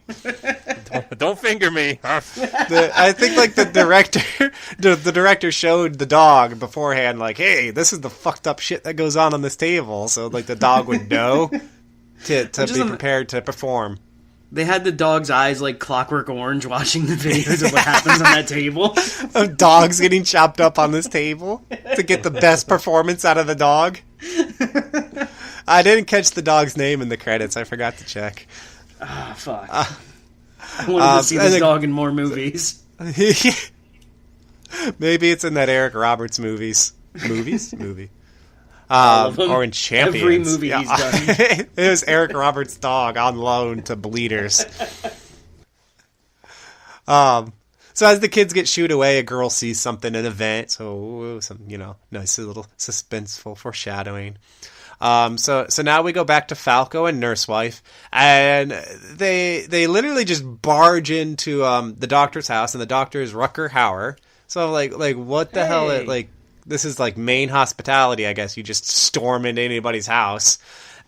Don't finger me. I think like the director showed the dog beforehand, like, hey, this is the fucked up shit that goes on this table. So like the dog would know to be prepared to perform. They had the dog's eyes like Clockwork Orange watching the videos of what happens on that table. Of dogs getting chopped up on this table to get the best performance out of the dog. I didn't catch the dog's name in the credits. I forgot to check. Ah, fuck. I wanted to see this dog in more movies. Maybe it's in that Eric Roberts movie. Or in Champions. Every movie he's done. It was Eric Roberts' dog on loan to Bleeders. So as the kids get shooed away, a girl sees something in a vent. So some, nice little suspenseful foreshadowing. So now we go back to Falco and Nurse Wife, and they literally just barge into the doctor's house, and the doctor is Rutger Hauer. So like what the hell? This is like Maine hospitality, I guess. You just storm into anybody's house.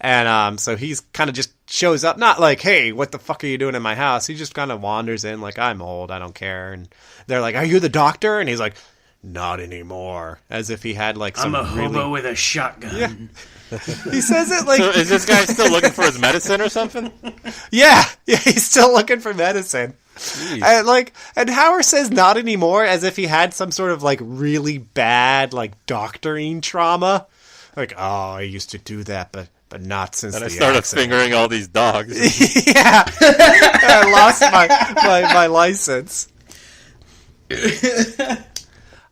And so he's kind of just shows up, not like, hey, what the fuck are you doing in my house? He just kind of wanders in like, I'm old, I don't care. And they're like, are you the doctor? And he's like, not anymore. As if he had like some I'm a hobo with a shotgun. Yeah. He says it like... So is this guy still looking for his medicine or something? Yeah, he's still looking for medicine. Jeez. And Howard says not anymore, as if he had some sort of like really bad like doctoring trauma. Like, oh, I used to do that, but not since And the I started accident. fingering all these dogs. Yeah, I lost my license.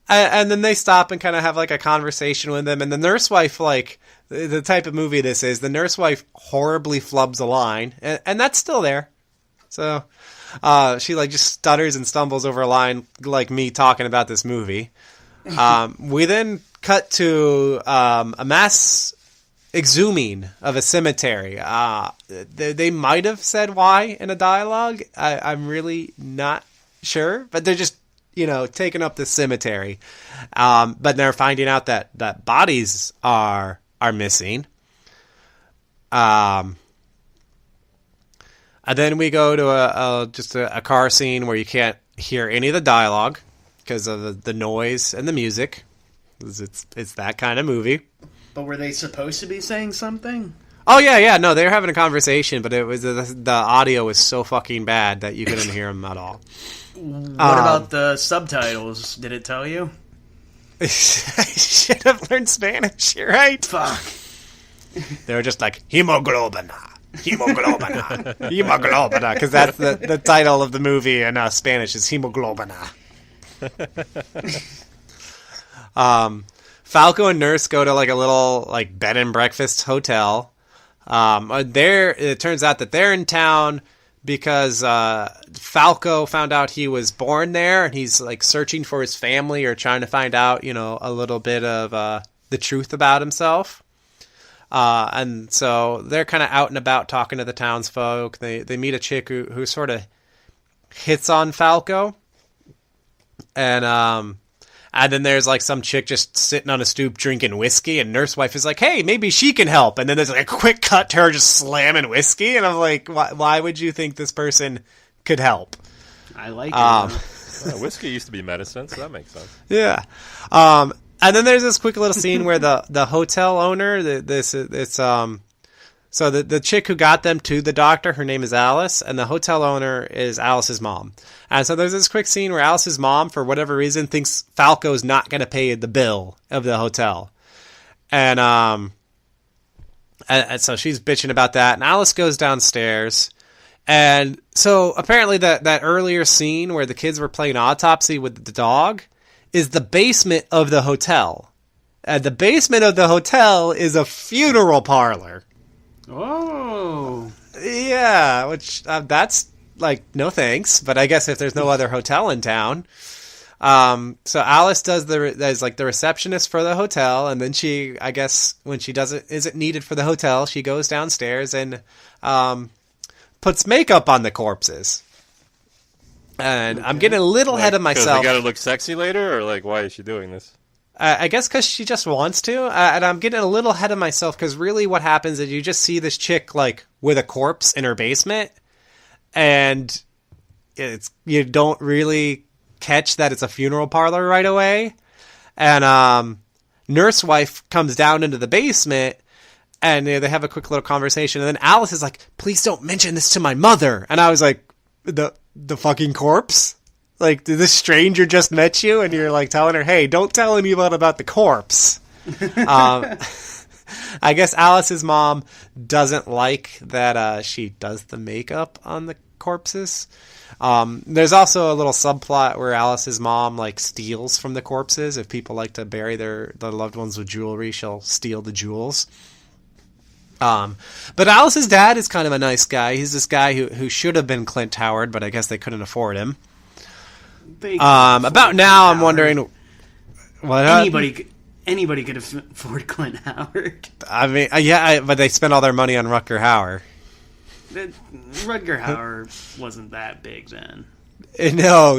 And then they stop and kind of have like a conversation with them, and the nurse wife, like the type of movie this is, the nurse wife horribly flubs a line, and that's still there. So she like just stutters and stumbles over a line like me talking about this movie. We then cut to a mass exhuming of a cemetery. They might have said why in a dialogue. I'm really not sure, but they're just taking up the cemetery. But they're finding out that bodies are missing. And then we go to just a car scene where you can't hear any of the dialogue because of the noise and the music. It's that kind of movie. But were they supposed to be saying something? Oh yeah, no, they were having a conversation, but it was the audio was so fucking bad that you couldn't hear them at all. What about the subtitles? Did it tell you? I should have learned Spanish. You're right. Fuck. They were just like, hemoglobin. Hemoglobina, because that's the title of the movie in Spanish is Hemoglobina. Falco and Nurse go to like a little like bed and breakfast hotel. There it turns out that they're in town because Falco found out he was born there, and he's like searching for his family or trying to find out, a little bit of the truth about himself. And so they're kind of out and about talking to the townsfolk. They meet a chick who sort of hits on Falco. And then there's like some chick just sitting on a stoop drinking whiskey, and Nurse Wife is like, hey, maybe she can help. And then there's like a quick cut to her just slamming whiskey. And I'm like, why would you think this person could help? I like it. Whiskey used to be medicine, so that makes sense. Yeah. And then there's this quick little scene where the hotel owner, so the chick who got them to the doctor, her name is Alice, and the hotel owner is Alice's mom. And so there's this quick scene where Alice's mom, for whatever reason, thinks Falco's not going to pay the bill of the hotel. And so she's bitching about that, and Alice goes downstairs. And so apparently that earlier scene where the kids were playing autopsy with the dog is the basement of the hotel. And the basement of the hotel is a funeral parlor. Oh. Yeah, which that's like, no thanks. But I guess if there's no other hotel in town. So Alice is like the receptionist for the hotel. And then she, I guess, when she isn't needed for the hotel, she goes downstairs and puts makeup on the corpses. And okay. I'm getting a little ahead of myself. Because they gotta look sexy later, or like, why is she doing this? I guess because she just wants to. And I'm getting a little ahead of myself because really what happens is you just see this chick like with a corpse in her basement, and you don't really catch that it's a funeral parlor right away. And Nurse Wife comes down into the basement, and they have a quick little conversation. And then Alice is like, "Please don't mention this to my mother." And I was like, The fucking corpse? Like, this stranger just met you and you're like telling her, hey, don't tell anyone about the corpse. I guess Alice's mom doesn't like that she does the makeup on the corpses. There's also a little subplot where Alice's mom like steals from the corpses. If people like to bury their loved ones with jewelry, she'll steal the jewels. But Alice's dad is kind of a nice guy. He's this guy who should have been Clint Howard, but I guess they couldn't afford him. About now, I'm wondering what anybody could afford Clint Howard. I mean, but they spent all their money on Rutger Hauer. Rutger Hauer wasn't that big then. No,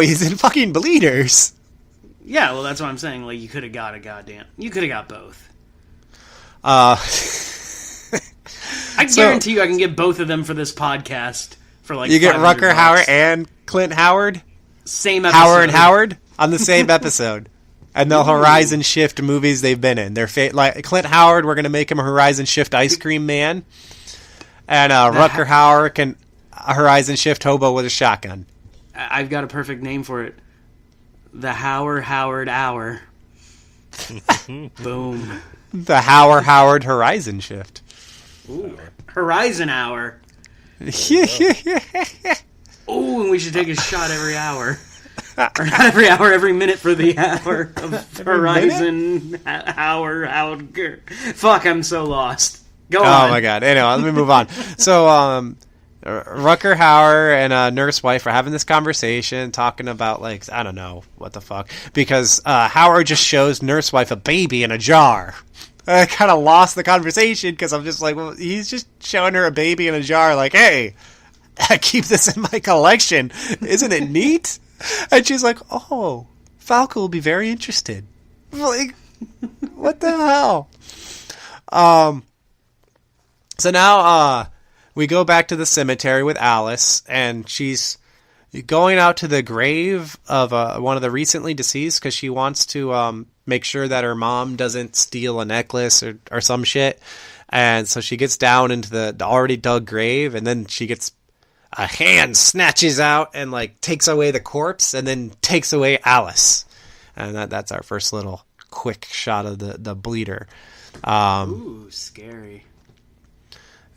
he's in fucking Bleeders. Yeah, well, that's what I'm saying. Like, you could have got both. I guarantee you I can get both of them for this podcast for like you get Rutger Hauer and Clint Howard? Same episode. Hauer and Howard on the same episode. And they'll Horizon Shift movies they've been in. They're like Clint Howard, we're going to make him a Horizon Shift ice cream man. And Rutger Hauer can Horizon Shift hobo with a shotgun. I've got a perfect name for it. The Howard Hour. Boom. The Howard Horizon Shift. Ooh, Horizon Hour. Oh, and we should take a shot every hour. Or not every hour, every minute for the hour of Horizon Hour. Fuck, I'm so lost. Go on. Oh my god. Anyway, let me move on. So, Rutger Hauer and Nurse Wife are having this conversation, talking about, like, I don't know, what the fuck. Because Howard just shows Nurse Wife a baby in a jar. I kind of lost the conversation because I'm just like, well, he's just showing her a baby in a jar, like, hey, I keep this in my collection. Isn't it neat? And she's like, oh, Falco will be very interested. Like, what the hell? So now we go back to the cemetery with Alice, and she's going out to the grave of one of the recently deceased because she wants to make sure that her mom doesn't steal a necklace or some shit. And so she gets down into the already dug grave, and then she gets a hand snatches out and like takes away the corpse and then takes away Alice. And that's our first little quick shot of the bleeder. Ooh, scary.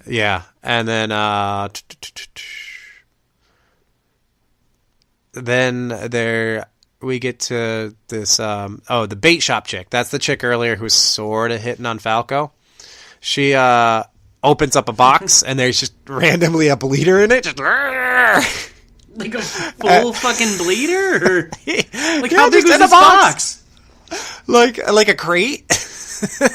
Yeah, and then we get to this. The bait shop chick. That's the chick earlier who's sort of hitting on Falco. She opens up a box and there's just randomly a bleeder in it. Just like a full fucking bleeder? Or, like yeah, how big was in this a box? box? Like a crate.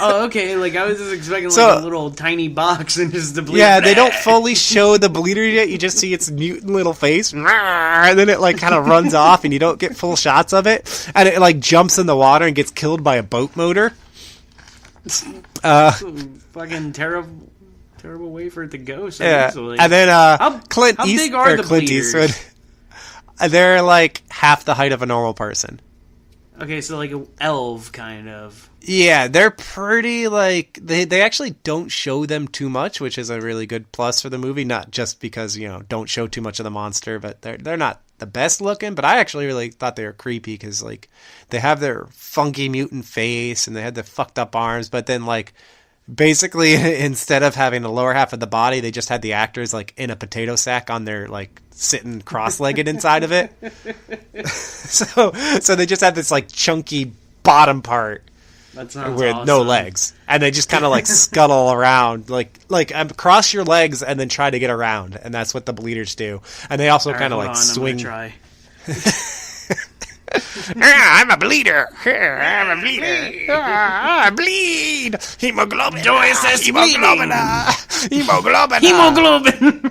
Oh, okay. Like I was just expecting So- like a little tiny box and just the bleeder. Yeah, they don't fully show the bleeder yet. You just see its mutant little face, and then it like kind of runs off, and you don't get full shots of it. And it like jumps in the water and gets killed by a boat motor. Fucking terrible way for it to go. So Yeah, easily. and then how Clint big are the Clint bleeders? Eastwood. They're like half the height of a normal person. Okay, so like an elf kind of. Yeah, they're pretty like they actually don't show them too much, which is a really good plus for the movie. Not just because don't show too much of the monster, but they're not the best looking. But I actually really thought they were creepy because like they have their funky mutant face and they had the fucked up arms, but then like basically instead of having the lower half of the body, they just had the actors like in a potato sack on their like sitting cross-legged inside of it. So they just had this like chunky bottom part. That sounds With awesome. no legs, and they just kind of like scuttle around, like cross your legs and then try to get around, and that's what the bleeders do. And they also All right, kind of hold like on, swing. I'm I'm a bleeder. I'm a bleeder. I bleed. Hemoglobin. Joy says hemoglobin. Hemoglobin. Hemoglobin.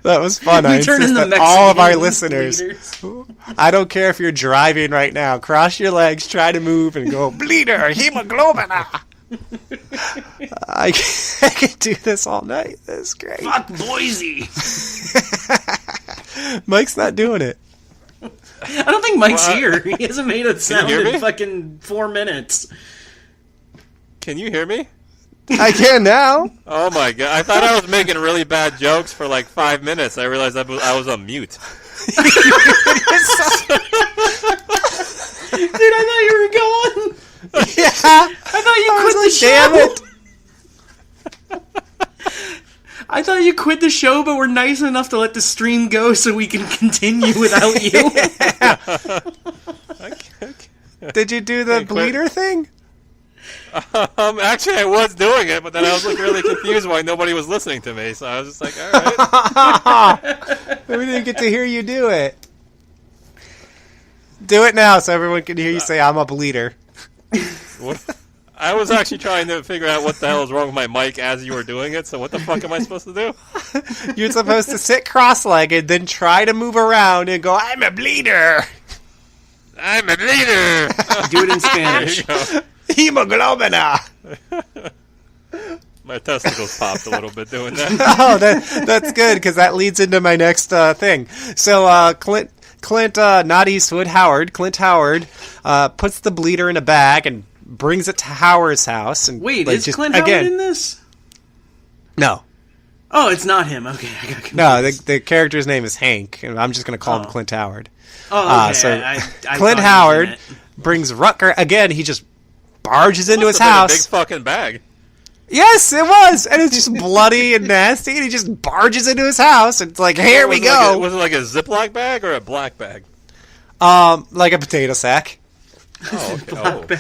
That was fun. I We turn insist into that all of our Mexican listeners. bleeders. I don't care if you're driving right now. Cross your legs, try to move, and go bleeder. Hemoglobin. I can do this all night. This is great. Fuck Boise. Mike's not doing it. I don't think Mike's What? here. He hasn't made a sound hear in me? fucking 4 minutes. Can you hear me? I can now. Oh my god! I thought I was making really bad jokes for like 5 minutes. I realized I was on mute. Dude, I thought you were gone. Yeah. I thought you I quit was the like, show. damn it. I thought you quit the show, but were nice enough to let the stream go so we can continue without you. Did you do the Hey, quit. bleeder thing? Actually, I was doing it, but then I was like really confused why nobody was listening to me. So I was just like, all right. We didn't get to hear you do it. Do it now so everyone can hear you say, I'm a bleeder. What? I was actually trying to figure out what the hell is wrong with my mic as you were doing it. So what the fuck am I supposed to do? You're supposed to sit cross-legged, then try to move around and go, I'm a bleeder. I'm a leader. Do it in There Spanish. you go. Hemoglobina. My testicles popped a little bit doing that. Oh, that's good because that leads into my next thing. So Clint, not Eastwood, Clint Howard, puts the bleeder in a bag and brings it to Howard's house. And Wait, like, is just, Clint Howard again, in this? No, Oh, it's not him. Okay, I got confused. no. The character's name is Hank, and I'm just going to call him Oh. Clint Howard. Oh, okay. So I Clint thought he was in Howard it. brings Rutger again. He just barges into his Must have been a house. big fucking bag. Yes, it was, and it's just bloody and nasty. And he just barges into his house. And it's like, here we Was it like go, was it like a Ziploc bag or a black bag? like a potato sack. Oh, okay.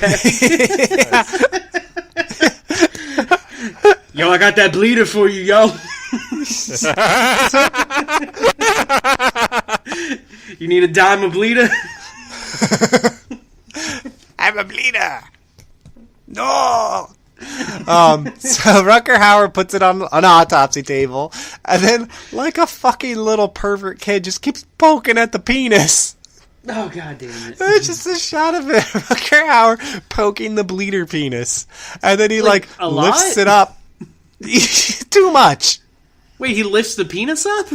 Yo, I got that bleeder for you, yo. You need a dime of bleeder? I'm a bleeder. No. So Rutger Hauer puts it on an autopsy table, and then, like a fucking little pervert kid, just keeps poking at the penis. Oh, god damn it. It's just a shot of it, Rutger Hauer poking the bleeder penis, and then he Like, like a lifts lot? it up. Too much. Wait, he lifts the penis up?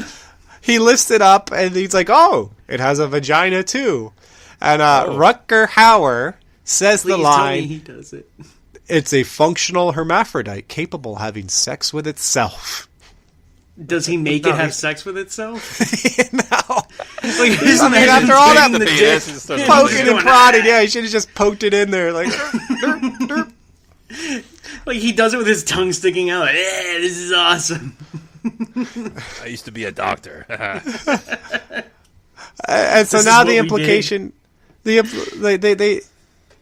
He lifts it up, and he's like, "Oh, it has a vagina too." And Rutger Hauer says Please the tell me line, he does it. "It's a functional hermaphrodite capable of having sex with itself." Does he make No, it have he- sex with itself? No. Like, Like, just I mean, imagine after all that taking the Yes, dick. it starts poking moving. and prodding, yeah, he should have just poked it in there, like. Like, he does it with his tongue sticking out. Like, this is awesome. I used to be a doctor. And so This is now what the we implication, they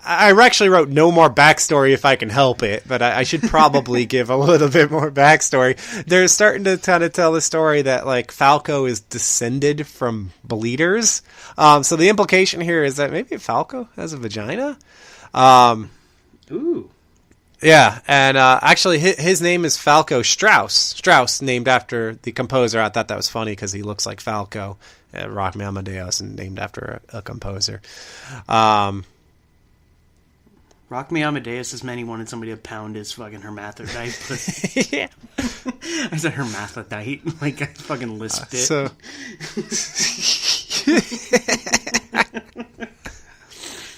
I actually wrote no more backstory if I can help it, but I should probably give a little bit more backstory. They're starting to kind of tell the story that like Falco is descended from bleeders. So the implication here is that maybe Falco has a vagina. Ooh. Yeah, and actually his name is Falco Strauss. Strauss, named after the composer. I thought that was funny because he looks like Falco. Rock Me Amadeus, and named after a composer. Rock Me Amadeus is meant he wanted somebody to pound his fucking hermaphrodite. Yeah. I said hermaphrodite. Like, I fucking lisped it. So,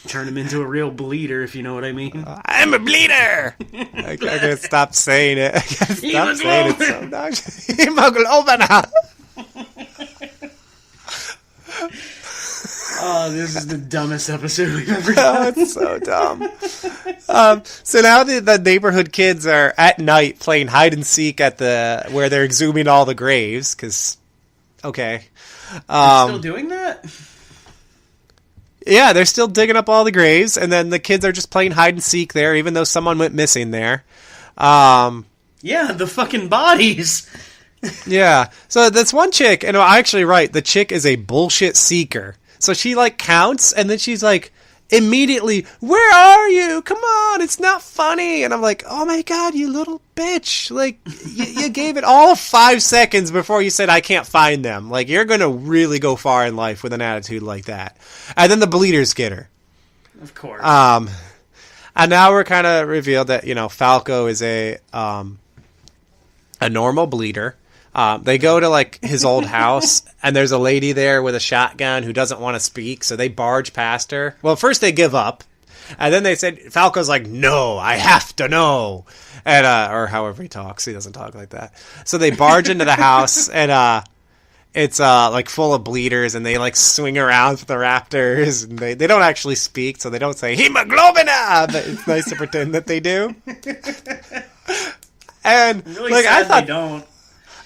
Turn him into a real bleeder, if you know what I mean. I'm a bleeder. I can't stop saying it. I can't stop saying it so much. Hemoglobin. Oh, this is the dumbest episode we've ever done. Oh, it's so dumb. So now the neighborhood kids are at night playing hide and seek at where they're exhuming all the graves. Because, okay, Still doing that? yeah, they're still digging up all the graves, and then the kids are just playing hide and seek there, even though someone went missing there. Yeah, the fucking bodies. Yeah. So that's one chick, and I actually right. The chick is a bullshit seeker. So she like counts, and then she's like immediately, "Where are you? Come on, it's not funny." And I'm like, "Oh my god, you little bitch! Like you gave it all 5 seconds before you said I can't find them. Like you're gonna really go far in life with an attitude like that." And then the bleeders get her. Of course. And now we're kind of revealed that Falco is a normal bleeder. They go to like his old house, and there's a lady there with a shotgun who doesn't want to speak, so they barge past her. Well, first they give up, and then they said Falco's like, "No, I have to know," and or however he talks, he doesn't talk like that. So they barge into the house, and it's like full of bleeders, and they like swing around with the raptors, and they don't actually speak, so they don't say hemoglobina, but it's nice to pretend that they do. And really like sad they don't.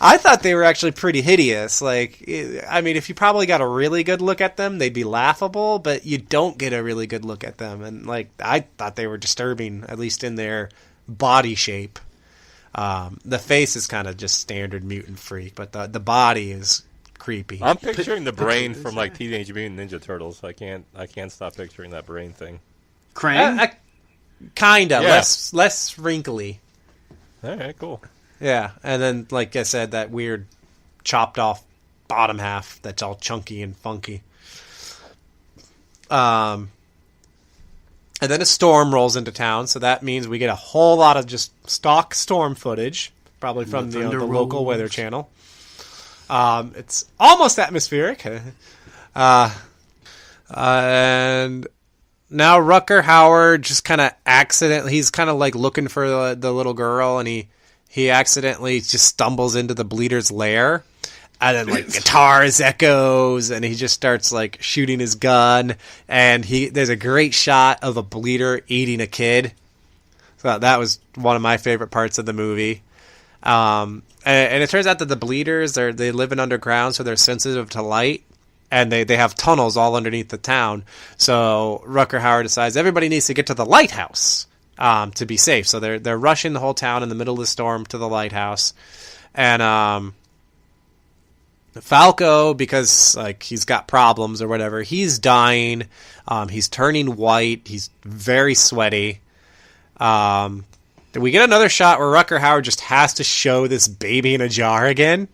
I thought they were actually pretty hideous. Like, I mean, if you probably got a really good look at them, they'd be laughable, but you don't get a really good look at them. And, like, I thought they were disturbing, at least in their body shape. The face is kind of just standard mutant freak, but the body is creepy. I'm picturing the brain from like Teenage Mutant Ninja Turtles. I can't stop picturing that brain thing. Krang? Kind of. Yeah. Less wrinkly. All right, cool. Yeah, and then, like I said, that weird chopped off bottom half that's all chunky and funky. And then a storm rolls into town, so that means we get a whole lot of just stock storm footage, probably from the local weather channel. It's almost atmospheric. And now Rutger Hauer just kind of he's kind of like looking for the little girl, and he accidentally just stumbles into the bleeder's lair, and then like guitars echoes, and he just starts like shooting his gun, and there's a great shot of a bleeder eating a kid. So that was one of my favorite parts of the movie. And it turns out that the bleeders they live in underground, so they're sensitive to light, and they have tunnels all underneath the town. So Rutger Hauer decides everybody needs to get to the lighthouse. To be safe, so they're rushing the whole town in the middle of the storm to the lighthouse, and Falco, because like he's got problems or whatever, he's dying. He's turning white. He's very sweaty. We get another shot where Rutger Hauer just has to show this baby in a jar again,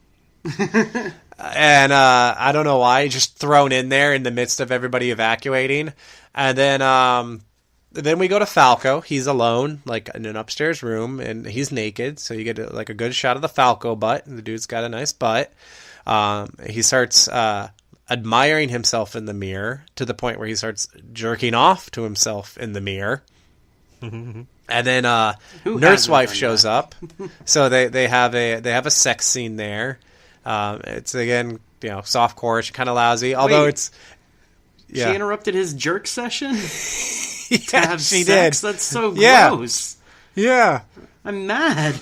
and I don't know why, just thrown in there in the midst of everybody evacuating, and then we go to Falco. He's alone, like in an upstairs room, and he's naked. So you get like a good shot of the Falco butt. The dude's got a nice butt. He starts admiring himself in the mirror to the point where he starts jerking off to himself in the mirror. And then Nurse Wife shows up. So they have a sex scene there. It's again, softcore, kind of lousy. Although Wait. She She interrupted his jerk session to yeah, have she sex. did. That's so Yeah. gross. Yeah. I'm mad.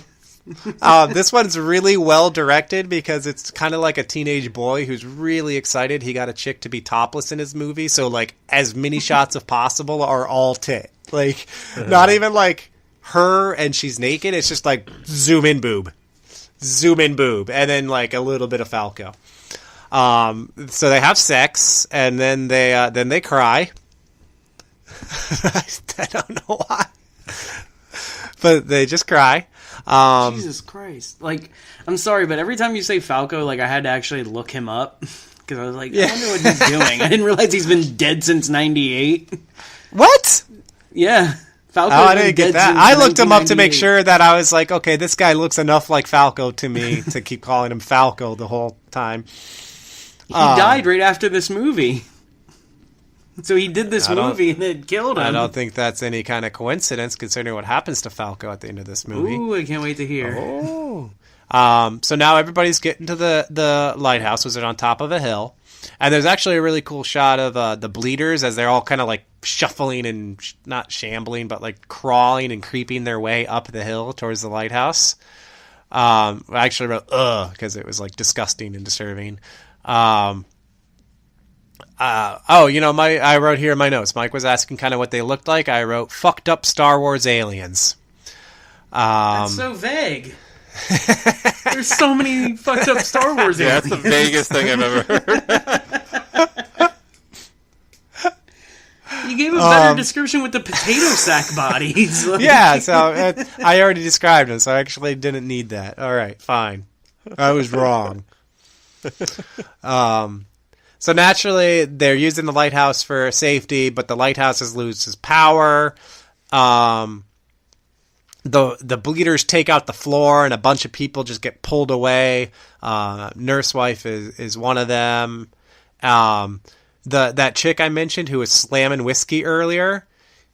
This one's really well directed because it's kind of like a teenage boy who's really excited he got a chick to be topless in his movie. So like as many shots as possible are all tit. Like not even like her and she's naked. It's just like zoom in boob, and then like a little bit of Falco. So they have sex and then they cry. I don't know why, but they just cry. Jesus Christ. Like, I'm sorry, but every time you say Falco, like, I had to actually look him up. Because I was like, I wonder what he's doing. I didn't realize he's been dead since 98. What? Yeah. Falco's I been didn't get dead that. since I looked him up to make 1998. sure that I was like, okay, this guy looks enough like Falco to me to keep calling him Falco the whole time. He died right after this movie. So he did this I don't- movie and it killed him. I don't think that's any kind of coincidence considering what happens to Falco at the end of this movie. Ooh, I can't wait to hear. So now everybody's getting to the lighthouse, which is on top of a hill. And there's actually a really cool shot of the bleeders as they're all kind of like shuffling and not shambling, but like crawling and creeping their way up the hill towards the lighthouse. I actually wrote, because it was like disgusting and disturbing. I wrote here in my notes. Mike was asking kind of what they looked like. I wrote fucked up Star Wars aliens. That's so vague. There's so many fucked up Star Wars Yeah, that's aliens. the vaguest thing I've ever heard. You gave a better description with the potato sack bodies. Like- Yeah, so I already described them, so I actually didn't need that. All right, fine. I was wrong. So naturally, they're using the lighthouse for safety, but the lighthouse loses power. The bleeders take out the floor, and a bunch of people just get pulled away. Nurse wife is one of them. That chick I mentioned who was slamming whiskey earlier,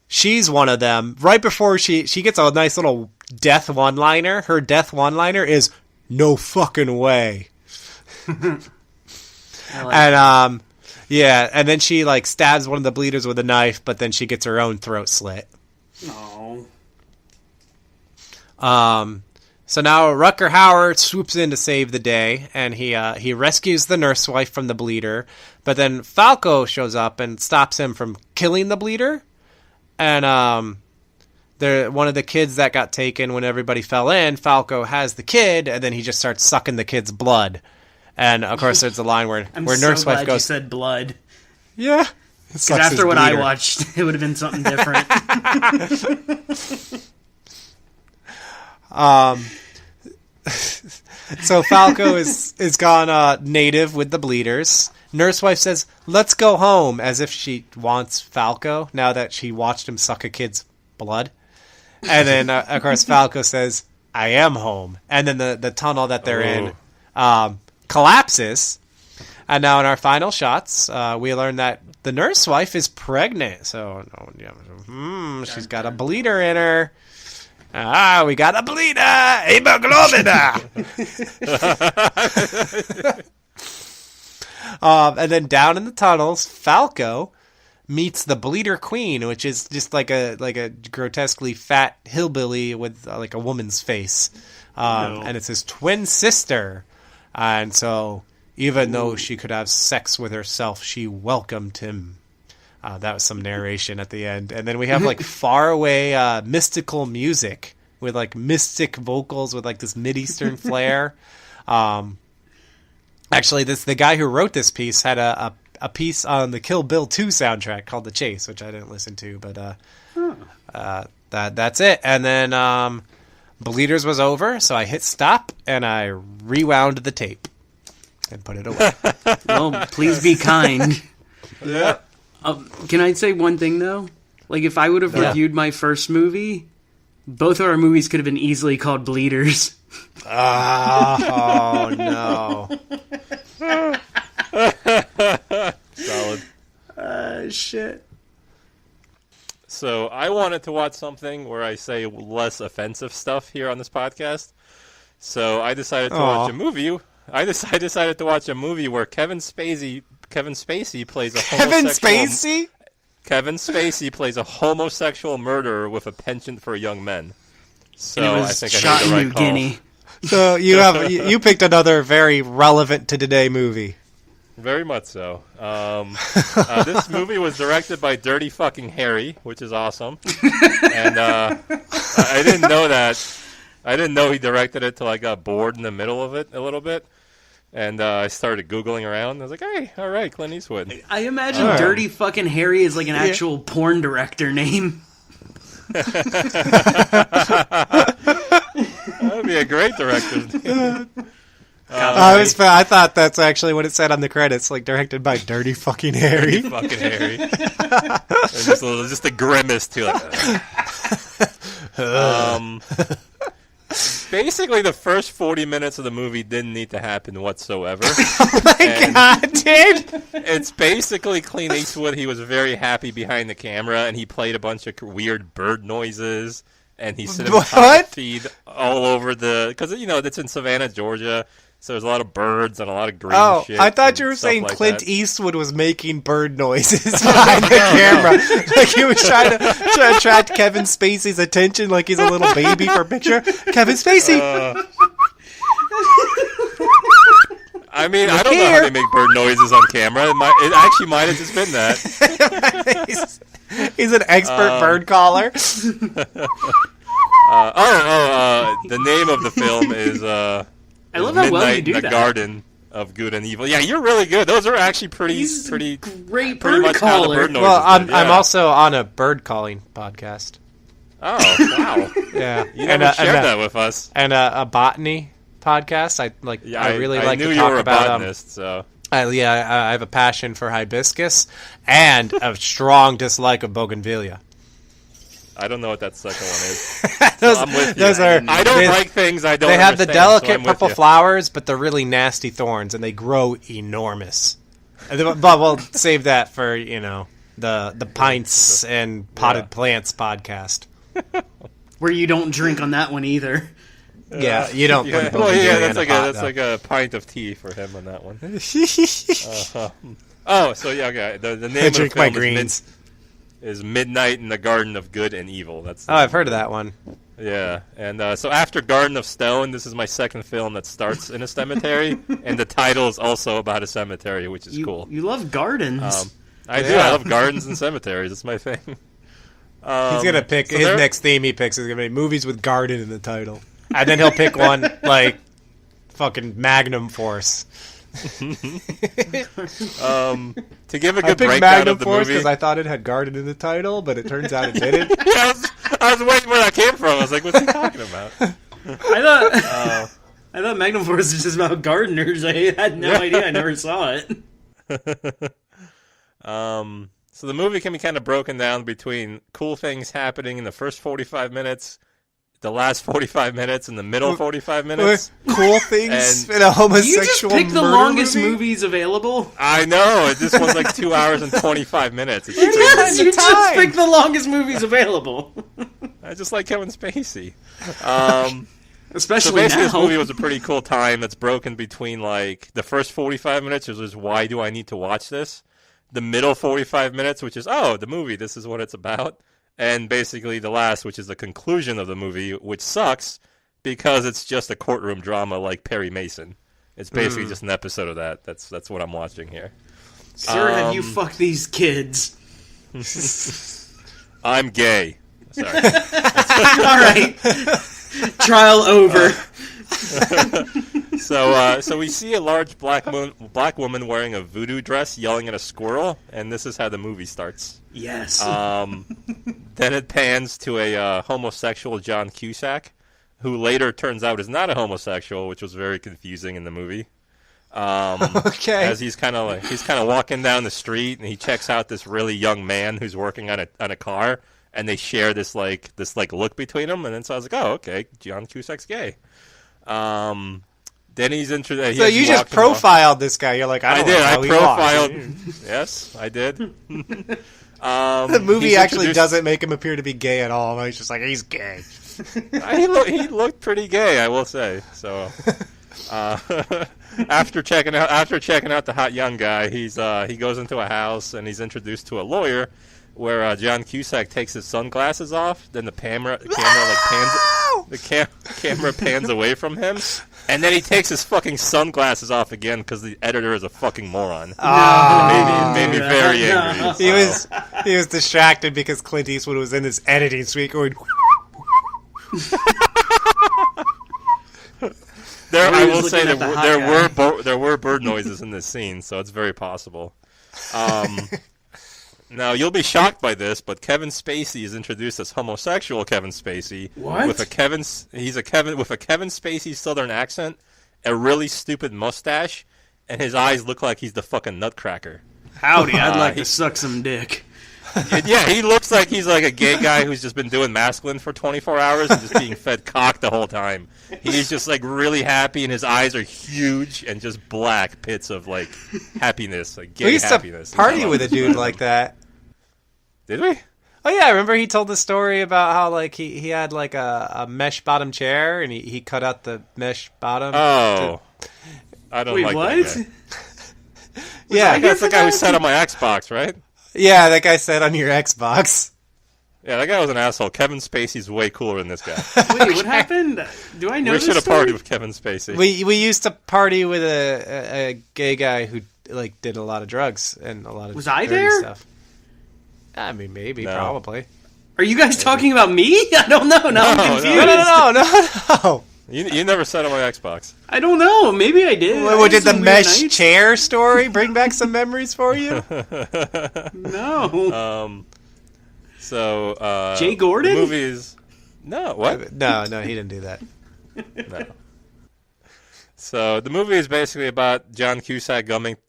she's one of them. Right before she gets a nice little death one-liner. Her death one-liner is "No fucking way." I like And and then she like stabs one of the bleeders with a knife, but then she gets her own throat slit. Oh. So now Rutger Hauer swoops in to save the day, and he rescues the nurse wife from the bleeder. But then Falco shows up and stops him from killing the bleeder. And one of the kids that got taken when everybody fell in, Falco has the kid, and then he just starts sucking the kid's blood. And of course, there's a line where I'm nurse so wife glad goes, you said blood. "Yeah." Because after what I watched, it would have been something different. So Falco is gone native with the bleeders. Nurse wife says, "Let's go home," as if she wants Falco now that she watched him suck a kid's blood. And then, of course, Falco says, "I am home." And then the tunnel that they're in collapses. And now in our final shots, we learn that the nurse wife is pregnant. So, she's got a bleeder in her. We got a bleeder! Hemoglobin! And then down in the tunnels, Falco meets the Bleeder Queen, which is just like a grotesquely fat hillbilly with like a woman's face. And it's his twin sister. And so even though she could have sex with herself, she welcomed him. That was some narration at the end. And then we have like far away mystical music with like mystic vocals with like this Mid-Eastern flair. Actually, the guy who wrote this piece had a piece on the Kill Bill 2 soundtrack called The Chase, which I didn't listen to, but that's it. And then Bleeders was over, so I hit stop and I rewound the tape and put it away. Well, please be kind. Yeah. Can I say one thing, though? Like, if I would have reviewed my first movie, both of our movies could have been easily called Bleeders. Oh, no. Solid. Shit. So I wanted to watch something where I say less offensive stuff here on this podcast. So I decided to watch a movie I decided to watch a movie where Kevin Spacey plays a Kevin homosexual. Spacey? Kevin Spacey plays a homosexual murderer with a penchant for young men. So And it I was think shot I made in the New right call. Guinea. So you picked another very relevant to today movie. Very much so. This movie was directed by Dirty Fucking Harry, which is awesome. And I didn't know that. I didn't know he directed it till I got bored in the middle of it a little bit. And I started Googling around. I was like, hey, all right, Clint Eastwood. I imagine Dirty Fucking Harry is like an actual porn director name. That would be a great director's name. I thought that's actually what it said on the credits, like directed by Dirty Fucking Harry. Fucking Harry. just a grimace to it. Basically, the first 40 minutes of the movie didn't need to happen whatsoever. God, dude! It's basically Clint Eastwood. He was very happy behind the camera, and he played a bunch of weird bird noises, and he cinematographed all over because it's in Savannah, Georgia. So there's a lot of birds and a lot of green shit. I thought you were saying like Clint that. Eastwood was making bird noises behind the camera. Like he was trying to attract Kevin Spacey's attention like he's a little baby for a picture. Kevin Spacey! I mean, I don't know how they make bird noises on camera. It actually might have just been that. He's an expert bird caller. The name of the film is... I love how Midnight well you do in the that. Garden of Good and Evil. Yeah, you're really good. Those are actually pretty Great pretty bird much how the caller. bird noises Well, I'm did, yeah. also on a bird calling podcast. Oh, wow. Yeah, You never shared that with us. and a botany podcast. I really like knew to you talk were a about. botanist, so... I have a passion for hibiscus and a strong dislike of bougainvillea. I don't know what that second one is. those, I'm with you. those are. I don't they, like things I don't They have the understand, so delicate I'm with purple you. flowers, but they're really nasty thorns, and they grow enormous. But we'll save that for the pints and potted plants podcast. Where you don't drink on that one either. Yeah, you don't. Yeah, put well, bougainvillea yeah, in that's a like pot, that's like a pint of tea for him on that one. So yeah, okay. The name I of the drink my film greens. is Midnight in the Garden of Good and Evil. That's the Oh, I've heard of that one. Yeah, and so after Garden of Stone, this is my second film that starts in a cemetery, and the title is also about a cemetery, which is cool. You love gardens. I do. Yeah. I love gardens and cemeteries. It's my thing. He's gonna pick so his there- next theme. He picks is gonna be movies with garden in the title, and then he'll pick one like fucking Magnum Force. To give a I good picked breakdown Magnum of the Force movie. because I thought it had garden in the title, but it turns out it didn't. I was waiting where that came from. I was like, what's he talking about? I thought Magnum Force was just about gardeners. I had no idea. I never saw it. So the movie can be kind of broken down between cool things happening in the first 45 minutes, the last 45 minutes, and the middle 45 minutes. Cool things And- in a You just homosexual picked the murder longest movie? movies available. I know. This one's like 2 hours and 25 minutes. It's Yes, crazy. you just time. picked the longest movies available. I just like Kevin Spacey. So Especially basically, this now. movie was a pretty cool time that's broken between, like, the first 45 minutes, which is why do I need to watch this? The middle 45 minutes, which is, the movie, this is what it's about. And basically the last, which is the conclusion of the movie, which sucks because it's just a courtroom drama like Perry Mason. It's basically just an episode of that. That's what I'm watching here. Sir, have you fucked these kids? I'm gay. Sorry. All right. Trial over. So we see a large black woman wearing a voodoo dress yelling at a squirrel, and this is how the movie starts. Yes. Then it pans to a homosexual John Cusack, who later turns out is not a homosexual, which was very confusing in the movie. Okay. As he's kind of walking down the street, and he checks out this really young man who's working on a car, and they share this look between them, and then so I was like, oh, okay, John Cusack's gay. Then he's introduced. So you just profiled this guy. You're like, I don't did. know I how he walks. profiled. Yes, I did. The movie He's actually introduced- doesn't make him appear to be gay at all. He's just like, he's gay. He looked pretty gay, I will say. So, After checking out the hot young guy, he goes into a house and he's introduced to a lawyer, where John Cusack takes his sunglasses off. Then the camera pans away from him, and then he takes his fucking sunglasses off again because the editor is a fucking moron. It made me very angry. He was distracted because Clint Eastwood was in his editing suite going. I will say there were bird noises in this scene, so it's very possible. Now you'll be shocked by this, but Kevin Spacey is introduced as homosexual Kevin Spacey. What? With a Kevin Spacey Southern accent, a really stupid mustache, and his eyes look like he's the fucking Nutcracker. Howdy, I'd like to suck some dick. Yeah, he looks like he's like a gay guy who's just been doing masculine for 24 hours and just being fed cock the whole time. He's just like really happy, and his eyes are huge and just black pits of like happiness, like gay We used happiness. to party with a dude like that. Did we? Oh yeah, remember he told the story about how like he had like a mesh bottom chair and he cut out the mesh bottom. Oh, I don't Wait, like what? that guy. Yeah, That's the guy who sat on my Xbox, right? yeah, that guy said on your Xbox. Yeah, that guy was an asshole. Kevin Spacey's way cooler than this guy. Wait, what happened? Do I know We this should have story? partied with Kevin Spacey. We used to party with a gay guy who like did a lot of drugs and a lot of Was I dirty there? stuff. I mean, maybe, No. probably. Are you guys talking about me? I don't know. Now No, I'm no. confused. No. You never sat on my Xbox. I don't know. Maybe I did. I What had did the some weird mesh nights. chair story bring back some memories for you? No. So Jay Gordon? the movies. No, what? No, he didn't do that. No. So the movie is basically about John Cusack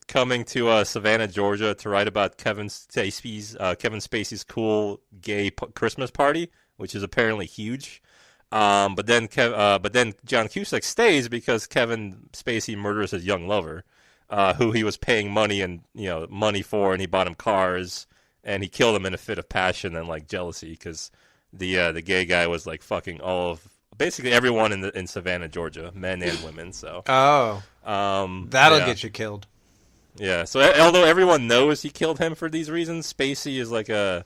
coming to Savannah, Georgia, to write about Kevin Spacey's cool gay Christmas party, which is apparently huge. But then John Cusack stays because Kevin Spacey murders his young lover, who he was paying money for, and he bought him cars, and he killed him in a fit of passion and like jealousy because the gay guy was like fucking all of basically everyone in Savannah, Georgia, men and women. So That'll get you killed. yeah. So although everyone knows he killed him for these reasons, Spacey is like I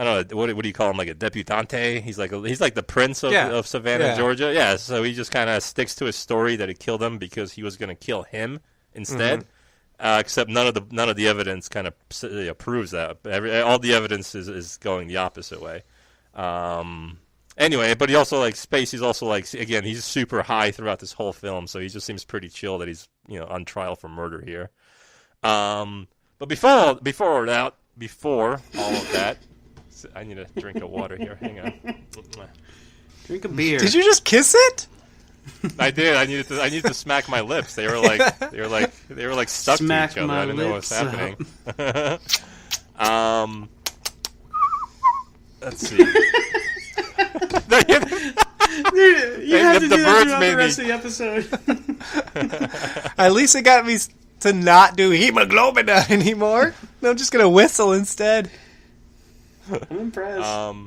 don't know, what do you call him? Like a debutante? He's like the prince of Savannah, Yeah. Georgia. Yeah. So he just kind of sticks to his story that he killed him because he was going to kill him instead. Except none of the evidence kind of proves that. All the evidence is going the opposite way. Anyway, but he also like Spacey's also like again he's super high throughout this whole film, so he just seems pretty chill that he's on trial for murder here. But before all of that, I need a drink of water here. Hang on. Drink a beer. Did you just kiss it? I did. I needed to smack my lips. They were like stuck Smack to each other. my I didn't know what was lips happening. Let's see. You have to the do that birds throughout made the me- rest of the episode. At least it got me to not do hemoglobin anymore. I'm just gonna whistle instead. I'm impressed.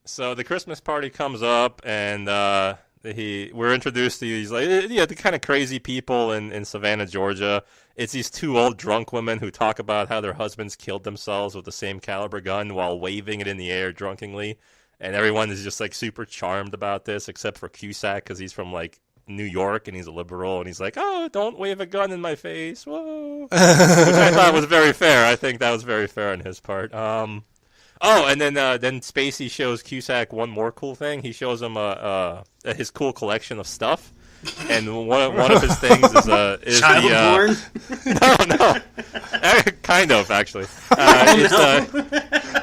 So the Christmas party comes up, and we're introduced to these the kind of crazy people in Savannah, Georgia. It's these two old drunk women who talk about how their husbands killed themselves with the same caliber gun while waving it in the air drunkenly, and everyone is just like super charmed about this, except for Cusack because he's from like New York and he's a liberal, and he's like, "Oh, don't wave a gun in my face!" Whoa, which I thought was very fair. I think that was very fair on his part. Oh, and then Spacey shows Cusack one more cool thing. He shows him his cool collection of stuff, and one of his things is Child porn? no, kind of actually.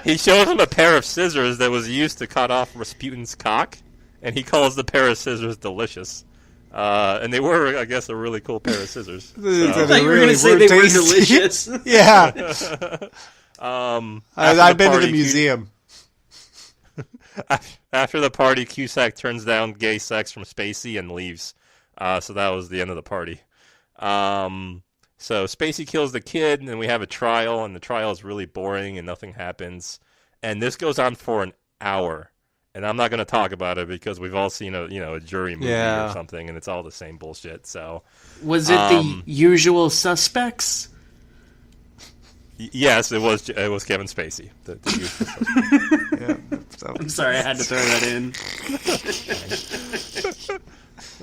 He shows him a pair of scissors that was used to cut off Rasputin's cock, and he calls the pair of scissors delicious. And they were, I guess, a really cool pair of scissers. I thought you were going to say they were delicious. Yeah. I've been to the party, museum. After the party, Cusack turns down gay sex from Spacey and leaves. So that was the end of the party. So Spacey kills the kid, and we have a trial, and the trial is really boring, and nothing happens. And this goes on for an hour. And I'm not going to talk about it because we've all seen a jury movie or something, and it's all the same bullshit. So, was it the Usual Suspects? Yes, it was. It was Kevin Spacey. The Usual Suspects. I'm sorry, I had to throw that in.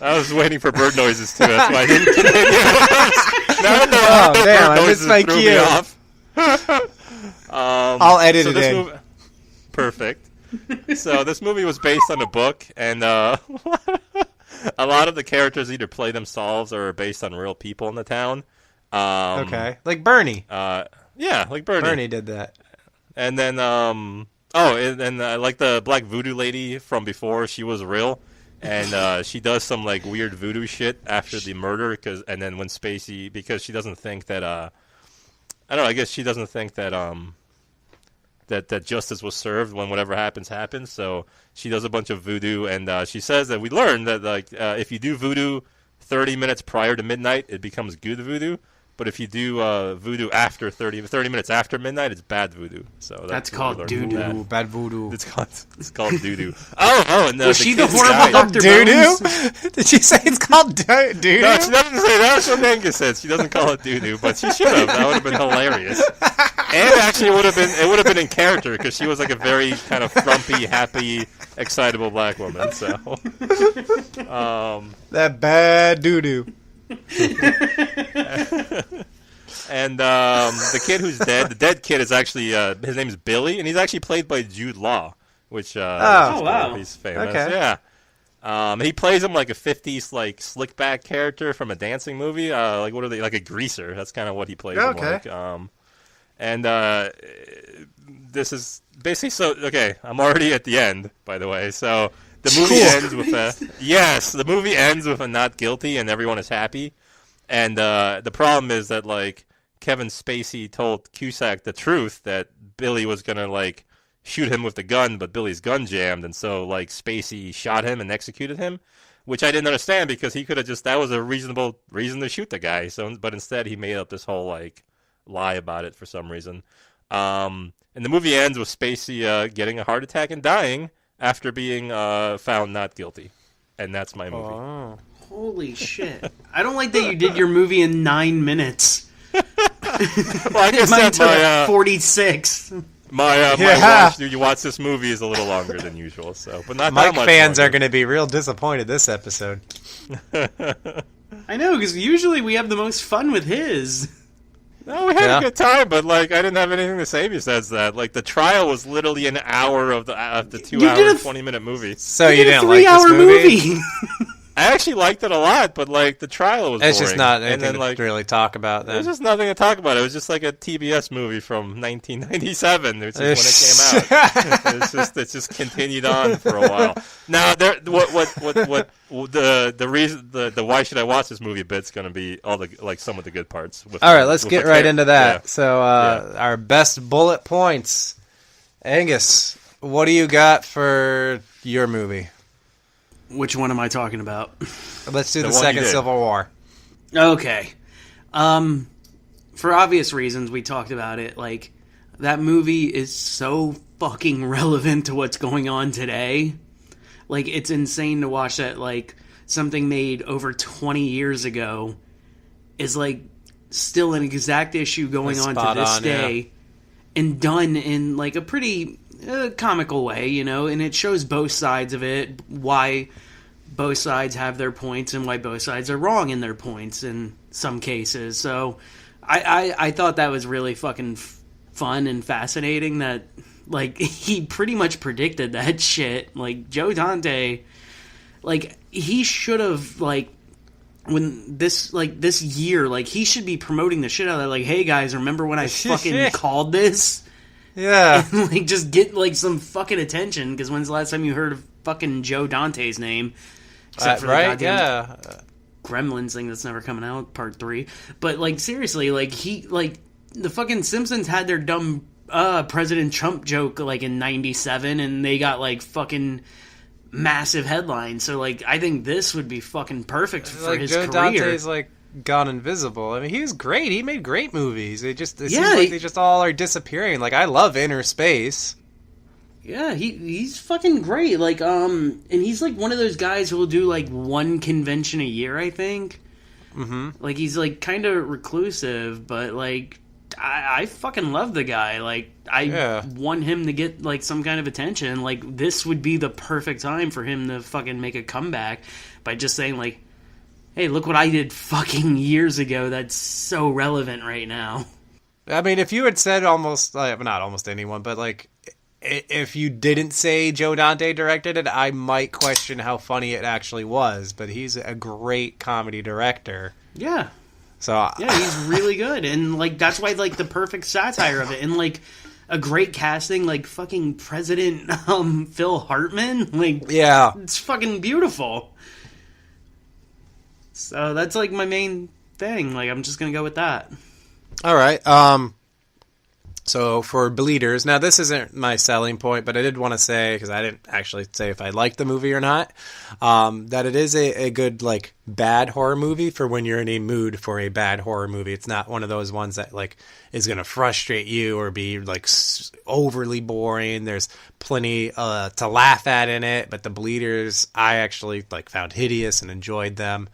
I was waiting for bird noises too. That's why I didn't continue. Damn! I missed my cue. I'll edit it in. Perfect. So this movie was based on a book, and a lot of the characters either play themselves or are based on real people in the town. Okay, like Bernie. Yeah, like Bernie. Bernie did that. And then, like the black voodoo lady from before, she was real, and she does some like weird voodoo shit after the murder, and then when Spacey, because she doesn't think that I don't know, I guess she doesn't think that that justice was served when whatever happens. So she does a bunch of voodoo, and she says that we learned that if you do voodoo 30 minutes prior to midnight, it becomes good voodoo. But if you do voodoo after 30 minutes after midnight, it's bad voodoo. So that's called doo-doo. Bad voodoo. It's called doo-doo. And was she the horrible Dr. Doo-doo? Did she say it's called doo-doo? No, she doesn't say that. That's what Angus said. She doesn't call it doo-doo, but she should have. That would have been hilarious. And actually, it would have been in character because she was like a very kind of frumpy, happy, excitable black woman. So that bad doo-doo. And the kid who's dead, the dead kid is actually his name is Billy, and he's actually played by Jude Law, which wow, he's famous. Okay. Yeah. He plays him like a 50s like slick back character from a dancing movie. Like what are they, like a greaser? That's kind of what he plays him like. And this is basically okay. I'm already at the end, by the way. So the movie ends with the movie ends with a not guilty, and everyone is happy. And the problem is that like Kevin Spacey told Cusack the truth that Billy was gonna like shoot him with the gun, but Billy's gun jammed, and so like Spacey shot him and executed him, which I didn't understand because he could have that was a reasonable reason to shoot the guy. So, but instead he made up this whole like lie about it for some reason. And the movie ends with Spacey getting a heart attack and dying after being found not guilty, and that's my movie. Oh. Holy shit! I don't like that you did your movie in 9 minutes. Well, I guess mine took 46. My watch, you watch this movie is a little longer than usual, so but not Mike that much fans longer. are going to be real disappointed this episode. I know, because usually we have the most fun with his. No, we had a good time, but like I didn't have anything to say besides that. Like the trial was literally an hour of the 2 hour and 20-minute movie. So you didn't like this 3-hour movie? I actually liked it a lot, but like the trial was boring. It's just not anything and then, to really talk about. Then there's just nothing to talk about. It was just like a TBS movie from 1997, which is when it came out. It's just continued on for a while. Now, the reason the why should I watch this movie bit's going to be all the like some of the good parts. All right, let's get right into that. Yeah. So our best bullet points. Angus, what do you got for your movie? Which one am I talking about? Let's do the one you second did. Civil War. Okay. For obvious reasons, we talked about it. Like, that movie is so fucking relevant to what's going on today. Like, it's insane to watch that, like, something made over 20 years ago is, like, still an exact issue going on to this day. And done in, like, a pretty comical way, you know? And it shows both sides of it, why both sides have their points and why both sides are wrong in their points in some cases. So I thought that was really fucking fun and fascinating that, like, he pretty much predicted that shit. Like, Joe Dante, like, he should have, like, when this year, like, he should be promoting the shit out of that. Like, hey guys, remember when I fucking called this? Yeah. And, like, just get, like, some fucking attention, because when's the last time you heard of fucking Joe Dante's name? Except for the goddamn Gremlins thing that's never coming out, part 3. But, like, seriously, like, the fucking Simpsons had their dumb President Trump joke, like, in 97, and they got, like, fucking massive headlines. So, like, I think this would be fucking perfect for his Joe career. Dante's, like, gone invisible. I mean, he was great. He made great movies. It seems like they just all are disappearing. Like, I love Inner Space. Yeah, he's fucking great. Like, and he's like one of those guys who will do like one convention a year, I think. Mm-hmm. Like, he's like kind of reclusive, but like, I fucking love the guy. Like, I want him to get like some kind of attention. Like, this would be the perfect time for him to fucking make a comeback by just saying like, "Hey, look what I did fucking years ago. That's so relevant right now." I mean, if you had said almost, not almost anyone, but like, if you didn't say Joe Dante directed it, I might question how funny it actually was. But he's a great comedy director. Yeah. So yeah, he's really good, and like that's why like the perfect satire of it, and like a great casting, like fucking President Phil Hartman, like yeah, it's fucking beautiful. So that's like my main thing. Like I'm just gonna go with that. All right. So for Bleeders, now this isn't my selling point, but I did want to say, because I didn't actually say if I liked the movie or not, that it is a good, like, bad horror movie for when you're in a mood for a bad horror movie. It's not one of those ones that, like, is going to frustrate you or be, like, overly boring. There's plenty to laugh at in it, but the Bleeders, I actually, like, found hideous and enjoyed them.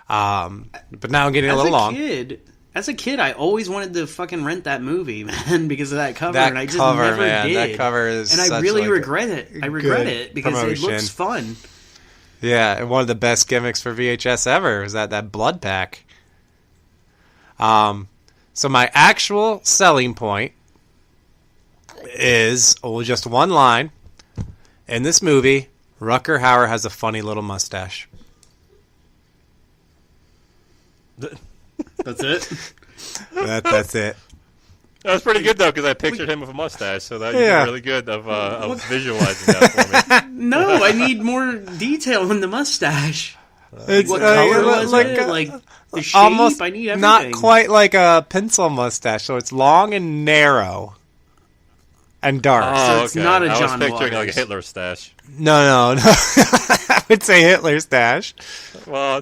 But now I'm getting a little long. As a kid, I always wanted to fucking rent that movie, man, because of that cover, and I just cover, never man, did. That cover is and I really regret it. I regret it because promotion. It looks fun. Yeah, and one of the best gimmicks for VHS ever was that blood pack. So my actual selling point is just one line. In this movie, Rutger Hauer has a funny little mustache. That's it? That's it. That was pretty good, though, because I pictured him with a mustache, so that you did really good of visualizing that for me. No, I need more detail in the mustache. It's what color was it? Like the shape? Almost I need everything. not quite like a pencil mustache, so it's long and narrow and dark. Oh, So it's not a I John was picturing Waters. like a Hitler stash. No. I would say Hitler stash. Well,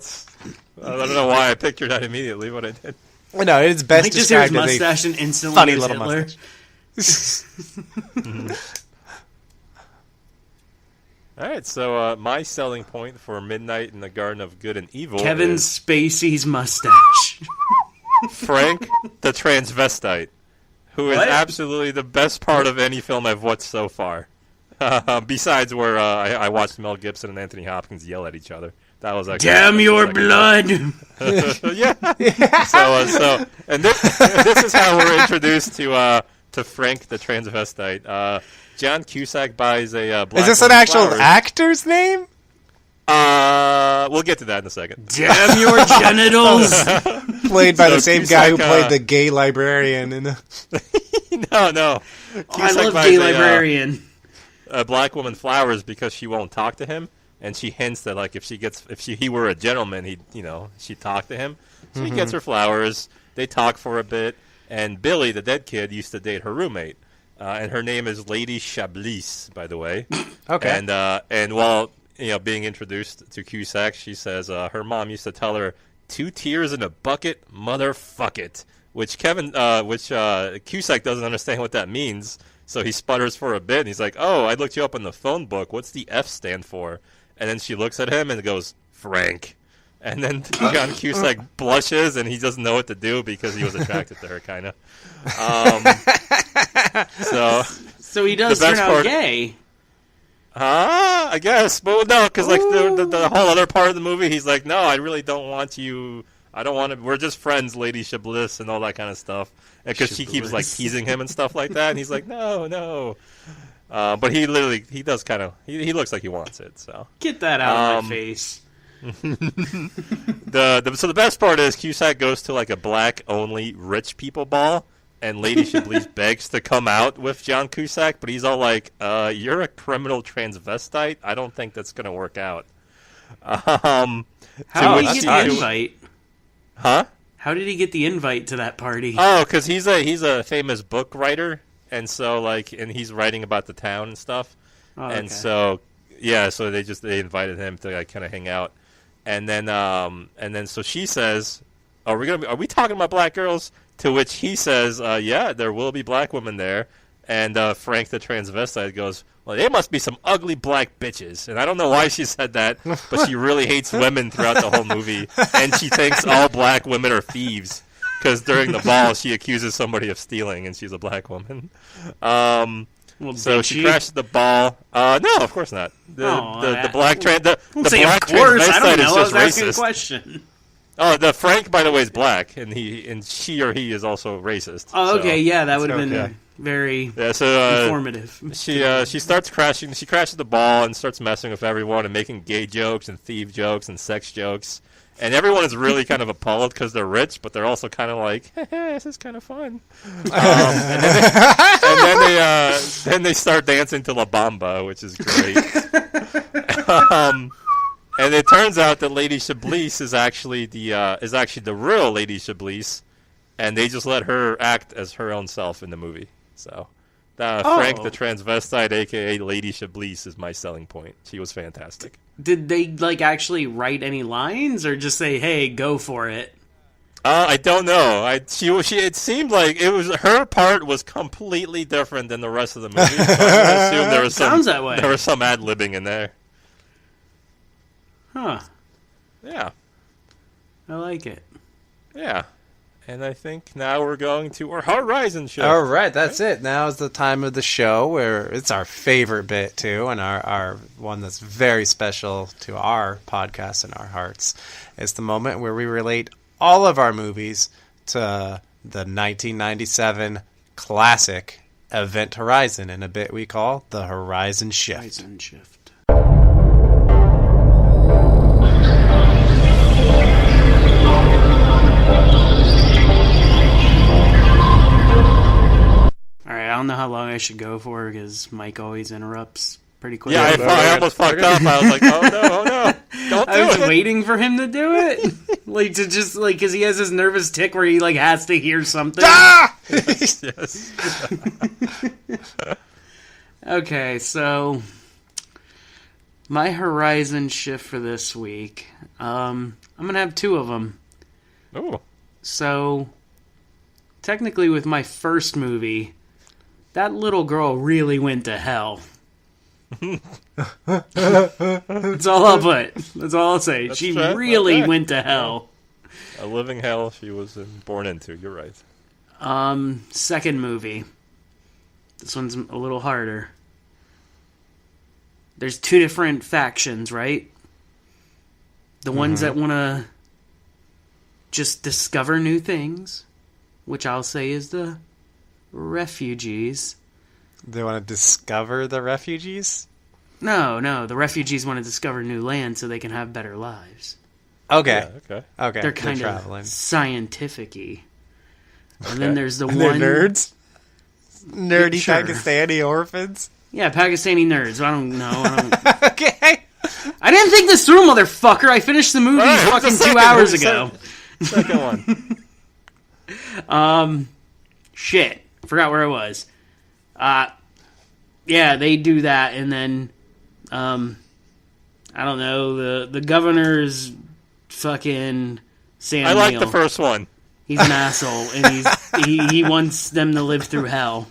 I don't know why I pictured that immediately, but I did. No, it's best Like just hear his described as mustache a and instantly funny hears little Hitler. mustache. All right, so my selling point for Midnight in the Garden of Good and Evil Kevin is Spacey's mustache. Frank the Transvestite, who is What? absolutely the best part of any film I've watched so far. Besides where I watched Mel Gibson and Anthony Hopkins yell at each other. That was actually Damn your blood! yeah. So and this is how we're introduced to Frank the Transvestite. John Cusack buys a black Is this an actual flowers. actor's name? We'll get to that in a second. Damn your genitals! Played by So the same guy who Cusack, played the gay librarian in No. I Cusack love buys gay librarian. a black woman flowers because she won't talk to him, and she hints that like if he were a gentleman, she'd talk to him. So he gets her flowers. They talk for a bit, and Billy, the dead kid, used to date her roommate, and her name is Lady Chablis, by the way. Okay. And while being introduced to Cusack, she says her mom used to tell her 2 tears in a bucket, motherfuck it, which Cusack doesn't understand what that means. So he sputters for a bit, and he's like, "Oh, I looked you up in the phone book. What's the F stand for?" And then she looks at him and goes, "Frank." And then John Cusack blushes, and he doesn't know what to do because he was attracted to her, kind of. So he does the turn best out part- gay. I guess. But no, because like the whole other part of the movie, he's like, "No, I really don't want you. I don't want to. We're just friends, Lady Chablis," and all that kind of stuff. Because she keeps like teasing him and stuff like that, and he's like, "No." But he does kind of. He looks like he wants it. So Get that out of my face. so the best part is Cusack goes to like a black only rich people ball, and Lady Chablis begs to come out with John Cusack, but he's all like, "You're a criminal transvestite. I don't think that's gonna work out." How did he get the invite? Huh? How did he get the invite to that party? Oh, because he's a famous book writer, and so and he's writing about the town and stuff, and so so they invited him to like kind of hang out, and then so she says, "Are we talking about black girls?" To which he says, "Yeah, there will be black women there." And Frank the transvestite goes, well, they must be some ugly black bitches. And I don't know why she said that, but she really hates women throughout the whole movie. And she thinks all black women are thieves. Because during the ball, she accuses somebody of stealing, and she's a black woman. So she crashes the ball. No, of course not. The black transvestite is just racist. A question. Oh, the Frank, by the way, is black, and she or he is also racist. Oh, okay, so. yeah, that would have been very informative. She starts crashing. She crashes the ball and starts messing with everyone and making gay jokes and thief jokes and sex jokes. And everyone is really kind of appalled because they're rich, but they're also kind of like, hey, this is kind of fun. And then they start dancing to La Bamba, which is great. And it turns out that Lady Chablis is actually the real Lady Chablis, and they just let her act as her own self in the movie. So, Frank the transvestite, aka Lady Chablis, is my selling point. She was fantastic. Did they actually write any lines, or just say, "Hey, go for it"? I don't know. It seemed like her part was completely different than the rest of the movie. So I assume there was sounds that way. There was some ad-libbing in there. Huh. Yeah. I like it. Yeah. And I think now we're going to our Horizon show. All right, that's it. Now is the time of the show where it's our favorite bit, too, and our one that's very special to our podcast and our hearts. It's the moment where we relate all of our movies to the 1997 classic Event Horizon in a bit we call the Horizon Shift. Horizon Shift. I don't know how long I should go for because Mike always interrupts pretty quick. Yeah, I almost fucked up. I was like, oh no, don't do it. I was waiting for him to do it, because he has this nervous tick where he has to hear something. Ah! Yes. Okay, so my Horizon Shift for this week. I'm gonna have two of them. Oh. So technically, with my first movie, that little girl really went to hell. That's all I'll put. That's all I'll say. She really went to hell. A living hell she was born into. You're right. Second movie. This one's a little harder. There's two different factions, right? The ones that want to just discover new things, which I'll say is the refugees. They want to discover the refugees? No, the refugees want to discover new land so they can have better lives. Okay. Yeah, okay. They're kind of scientific-y. And then there's the They're one... nerds? Nerdy Sure. Pakistani orphans? Yeah, Pakistani nerds. I don't know. Okay. I didn't think this through, motherfucker. I finished the movie fucking 2 hours ago. Second one. Shit. Forgot where I was. Yeah, they do that, and then, I don't know, the governor's fucking Sam I like Neill. the first one. He's an asshole, and he wants them to live through hell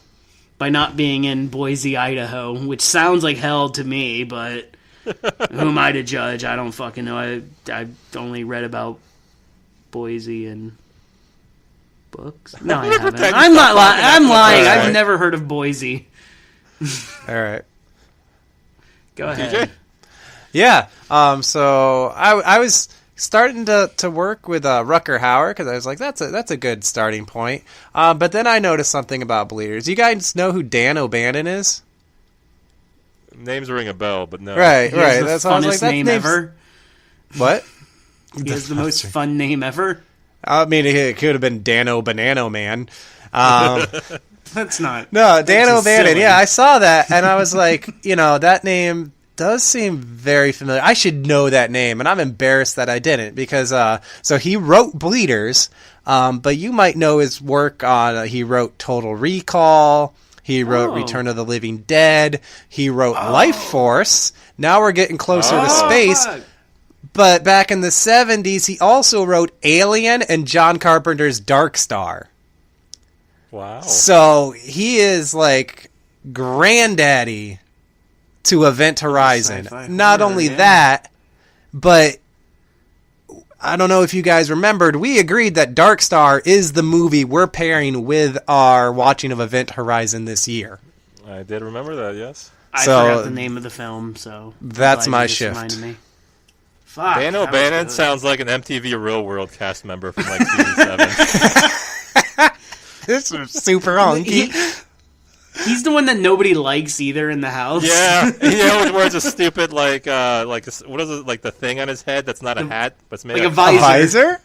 by not being in Boise, Idaho, which sounds like hell to me, but who am I to judge? I don't fucking know. I only read about Boise in books. No, I haven't. I'm not lying. I'm lying. Right. I've never heard of Boise. All right. Go ahead. TJ? Yeah. So I was starting to work with Rucker Hauer because I was like, that's a good starting point. But then I noticed something about Bleeders. You guys know who Dan O'Bannon is? Names ring a bell, but no. Right. He has the That's why I was like, funnest that name name's- ever. What? He has the most fun name ever. I mean, it could have been Dano Banano Man. That's not. No, Dan just O'Bannon. silly. Yeah, I saw that, and I was like, that name does seem very familiar. I should know that name, and I'm embarrassed that I didn't because so he wrote Bleeders, but you might know his work on. He wrote Total Recall. He wrote Return of the Living Dead. He wrote Life Force. Now we're getting closer to space. Fuck. But back in the 70s, he also wrote Alien and John Carpenter's Dark Star. Wow. So he is like granddaddy to Event Horizon. Sci-fi Not horror, only yeah. that, but I don't know if you guys remembered, we agreed that Dark Star is the movie we're pairing with our watching of Event Horizon this year. I did remember that, yes. I So- forgot the name of the film, so That's glad my you just shift. reminded me. Fuck. Dan that was O'Bannon good. sounds like an MTV Real World cast member from like season 7. This is super hunky. He's the one that nobody likes either in the house. Yeah, he always wears a stupid what is it, like the thing on his head that's not a hat, but it's made like a of visor. Visor?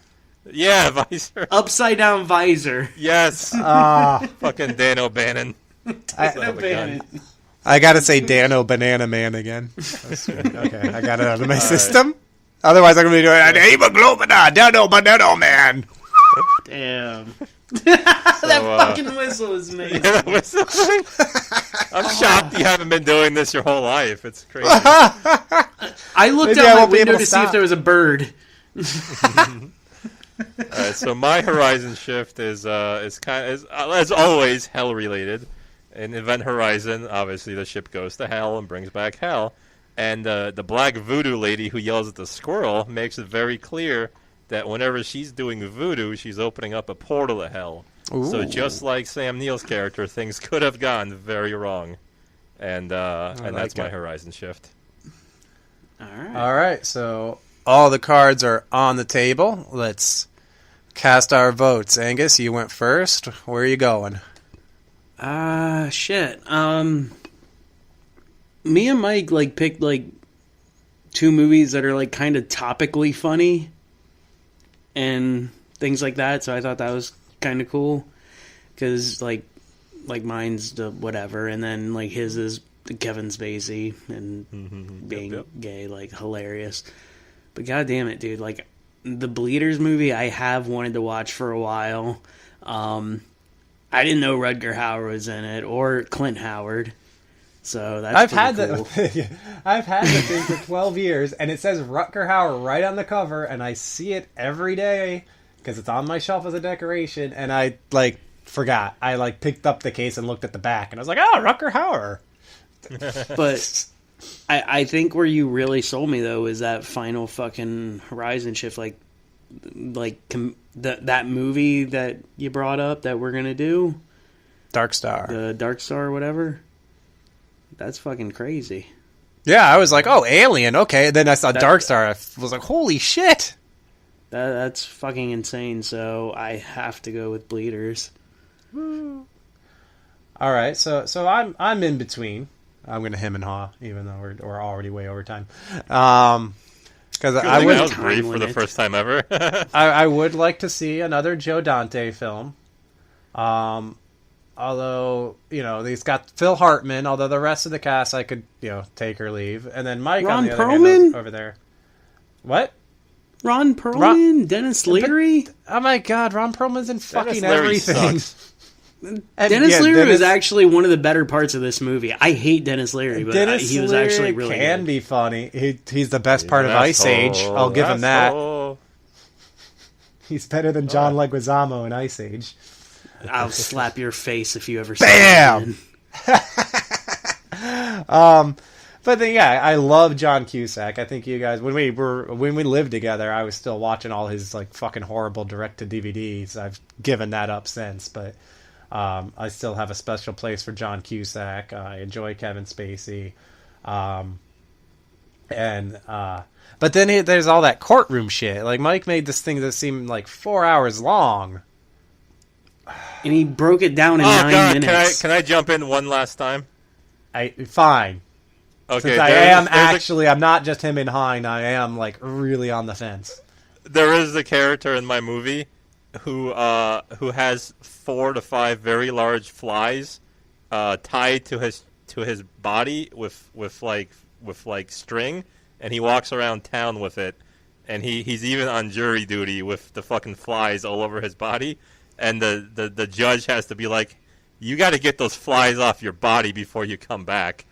Yeah, visor. Upside down visor. Yes, Ah, fucking Dan O'Bannon. O'Bannon. I gotta say Dano Banana Man again. That's good. Okay, I got it out of my system. Otherwise, I'm gonna be doing Hemoglobin, Dano Banana Man. Damn. So, That fucking whistle is made. that was I'm shocked you haven't been doing this your whole life. It's crazy. I looked Maybe I out my won't be window able to to see if stop. there was a bird. Alright, so my Horizon shift is as always hell related. In Event Horizon, obviously the ship goes to hell and brings back hell, and the black voodoo lady who yells at the squirrel makes it very clear that whenever she's doing voodoo, she's opening up a portal to hell. So Ooh. just like Sam Neill's character, things could have gone very wrong, and that's my it. Horizon shift. All right. All right, so all the cards are on the table. Let's cast our votes. Angus, you went first. Where are you going? Shit. Me and Mike picked two movies that are kind of topically funny and things like that. So I thought that was kind of cool because mine's the whatever, and then his is Kevin Spacey and being Yep. gay, hilarious. But god damn it, dude! The Bleeders movie, I have wanted to watch for a while. I didn't know Rutger Hauer was in it or Clint Howard, so that's I've pretty had cool. the I've had the thing for 12 years, and it says Rutger Hauer right on the cover, and I see it every day because it's on my shelf as a decoration, and I forgot. I picked up the case and looked at the back, and I was like, oh, Rutger Hauer. But I think where you really sold me though is that final fucking Horizon shift, that movie that you brought up that we're gonna do, Dark Star. the Dark Star or whatever. That's fucking crazy. Yeah, I was like, oh, Alien, okay. Then I saw Dark Star. I was like, holy shit. That's fucking insane. So I have to go with Bleeders. All right, so I'm in between. I'm gonna hem and haw, even though we're already way over time. Because I I would was time brief for the limit. first time ever. I would like to see another Joe Dante film. Although, he's got Phil Hartman, although the rest of the cast I could, take or leave. And then Mike Ron on the other Perlman? hand over there. What? Ron Perlman, Dennis Leary. Oh my god, Ron Perlman's in fucking Leary everything. sucks. And, Dennis Leary was Dennis- actually one of the better parts of this movie. I hate Dennis Leary, but Dennis he was Leary actually really can good. be funny. He's the best part of Ice Age. I'll give him that. Asshole. He's better than John Leguizamo in Ice Age. I'll slap your face if you ever see Bam! it. But then, yeah, I love John Cusack. I think you guys, when we lived together, I was still watching all his fucking horrible direct to DVDs. I've given that up since, but I still have a special place for John Cusack. I enjoy Kevin Spacey, but then there's all that courtroom shit. Mike made this thing that seemed 4 hours long. And he broke it down in Oh 9 god, minutes. can I jump in one last time? Fine. Okay, Since I'm not just him in Hine, I am really on the fence. there is a character in my movie who has 4 to 5 very large flies tied to his body with string, and he walks around town with it, and he's even on jury duty with the fucking flies all over his body, and the judge has to be like, you got to get those flies off your body before you come back,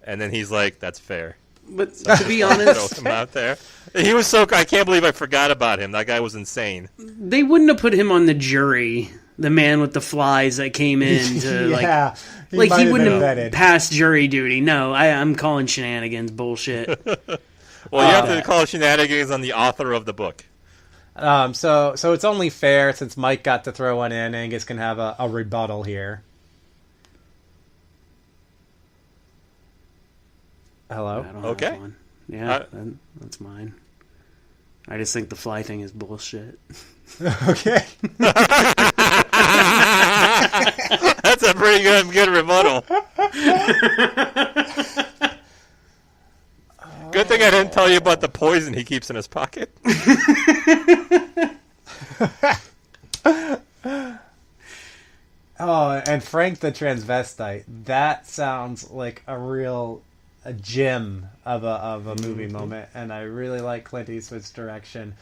and then he's like, that's fair. But to be Throw honest, him out there. He was I can't believe I forgot about him. That guy was insane. they wouldn't have put him on the jury the man with the flies that came in to yeah, he might have wouldn't been have vetted. passed jury duty. No, I'm calling shenanigans bullshit. Well, you have to call shenanigans on the author of the book. So it's only fair since Mike got to throw one in. Angus can have a rebuttal here. Hello. I don't Okay. have one. Yeah, that's mine. I just think the fly thing is bullshit. Okay. That's a pretty good rebuttal. Good thing I didn't tell you about the poison he keeps in his pocket. Oh, and Frank the transvestite. That sounds like a gem of a movie moment, and I really like Clint Eastwood's direction.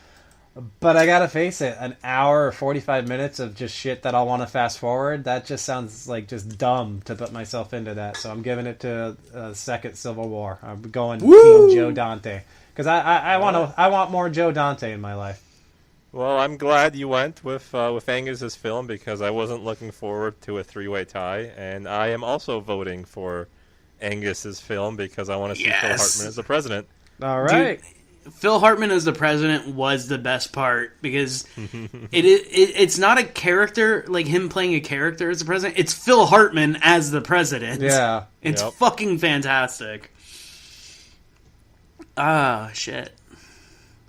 But I gotta face it, an hour or 45 minutes of just shit that I'll want to fast forward, that just sounds like just dumb to put myself into that. So I'm giving it to second Civil War. I'm going Team Joe Dante. Because I want more Joe Dante in my life. Well, I'm glad you went with Angus's film because I wasn't looking forward to a three-way tie, and I am also voting for Angus's film because I want to see Phil Hartman as the president. All right. Dude, Phil Hartman as the president was the best part because it's not a character, like him playing a character as the president. It's Phil Hartman as the president. Yeah. It's Yep. fucking fantastic. Ah, shit.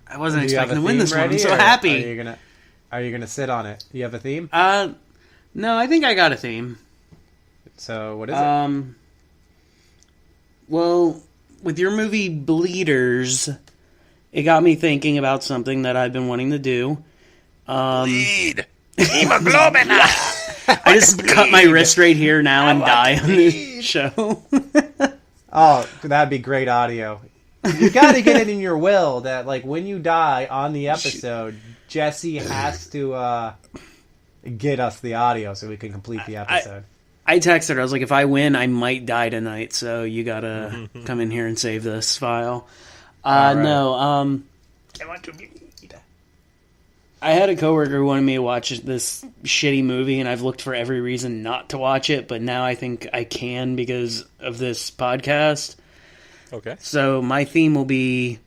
I wasn't Do you have expecting a to win theme this one. I'm ready, so or happy. Are you gonna sit on it? You have a theme? No, I think I got a theme. So what is it? Well, with your movie Bleeders, it got me thinking about something that I've been wanting to do. Bleed! Hemoglobin! I just cut my wrist right here now and die on this show. Oh, that'd be great audio. You got to get it in your will that, like, when you die on the episode, Jesse has to get us the audio so we can complete the episode. I texted her. I was like, if I win, I might die tonight, so you gotta come in here and save this file. right. No, I want to bleed. I had a coworker who wanted me to watch this shitty movie, and I've looked for every reason not to watch it, but now I think I can because of this podcast. Okay. So my theme will be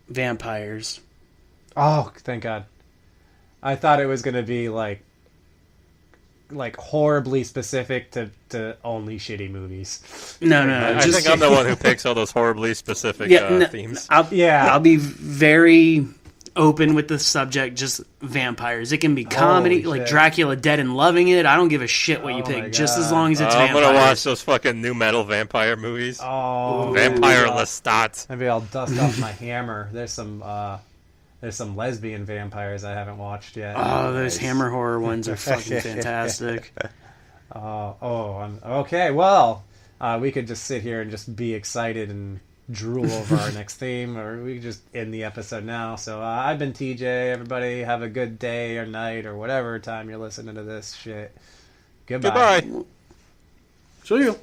vampires. Oh, thank God. I thought it was going to be, like horribly specific to only shitty movies. No. I think I'm the one who picks all those horribly specific themes. I'll be very open with the subject, just vampires. It can be comedy, Holy like shit. Dracula Dead and Loving It. I don't give a shit what you Oh my pick, just as God. long as it's I'm vampires. gonna watch those fucking new metal vampire movies. Oh, Vampire Lestat. maybe I'll dust off my hammer. There's some lesbian vampires I haven't watched yet. Oh, those Hammer horror ones are fucking fantastic. I'm okay. Well, we could just sit here and just be excited and drool over our next theme, or we could just end the episode now. So I've been TJ. Everybody have a good day or night or whatever time you're listening to this shit. Goodbye. Goodbye. See you.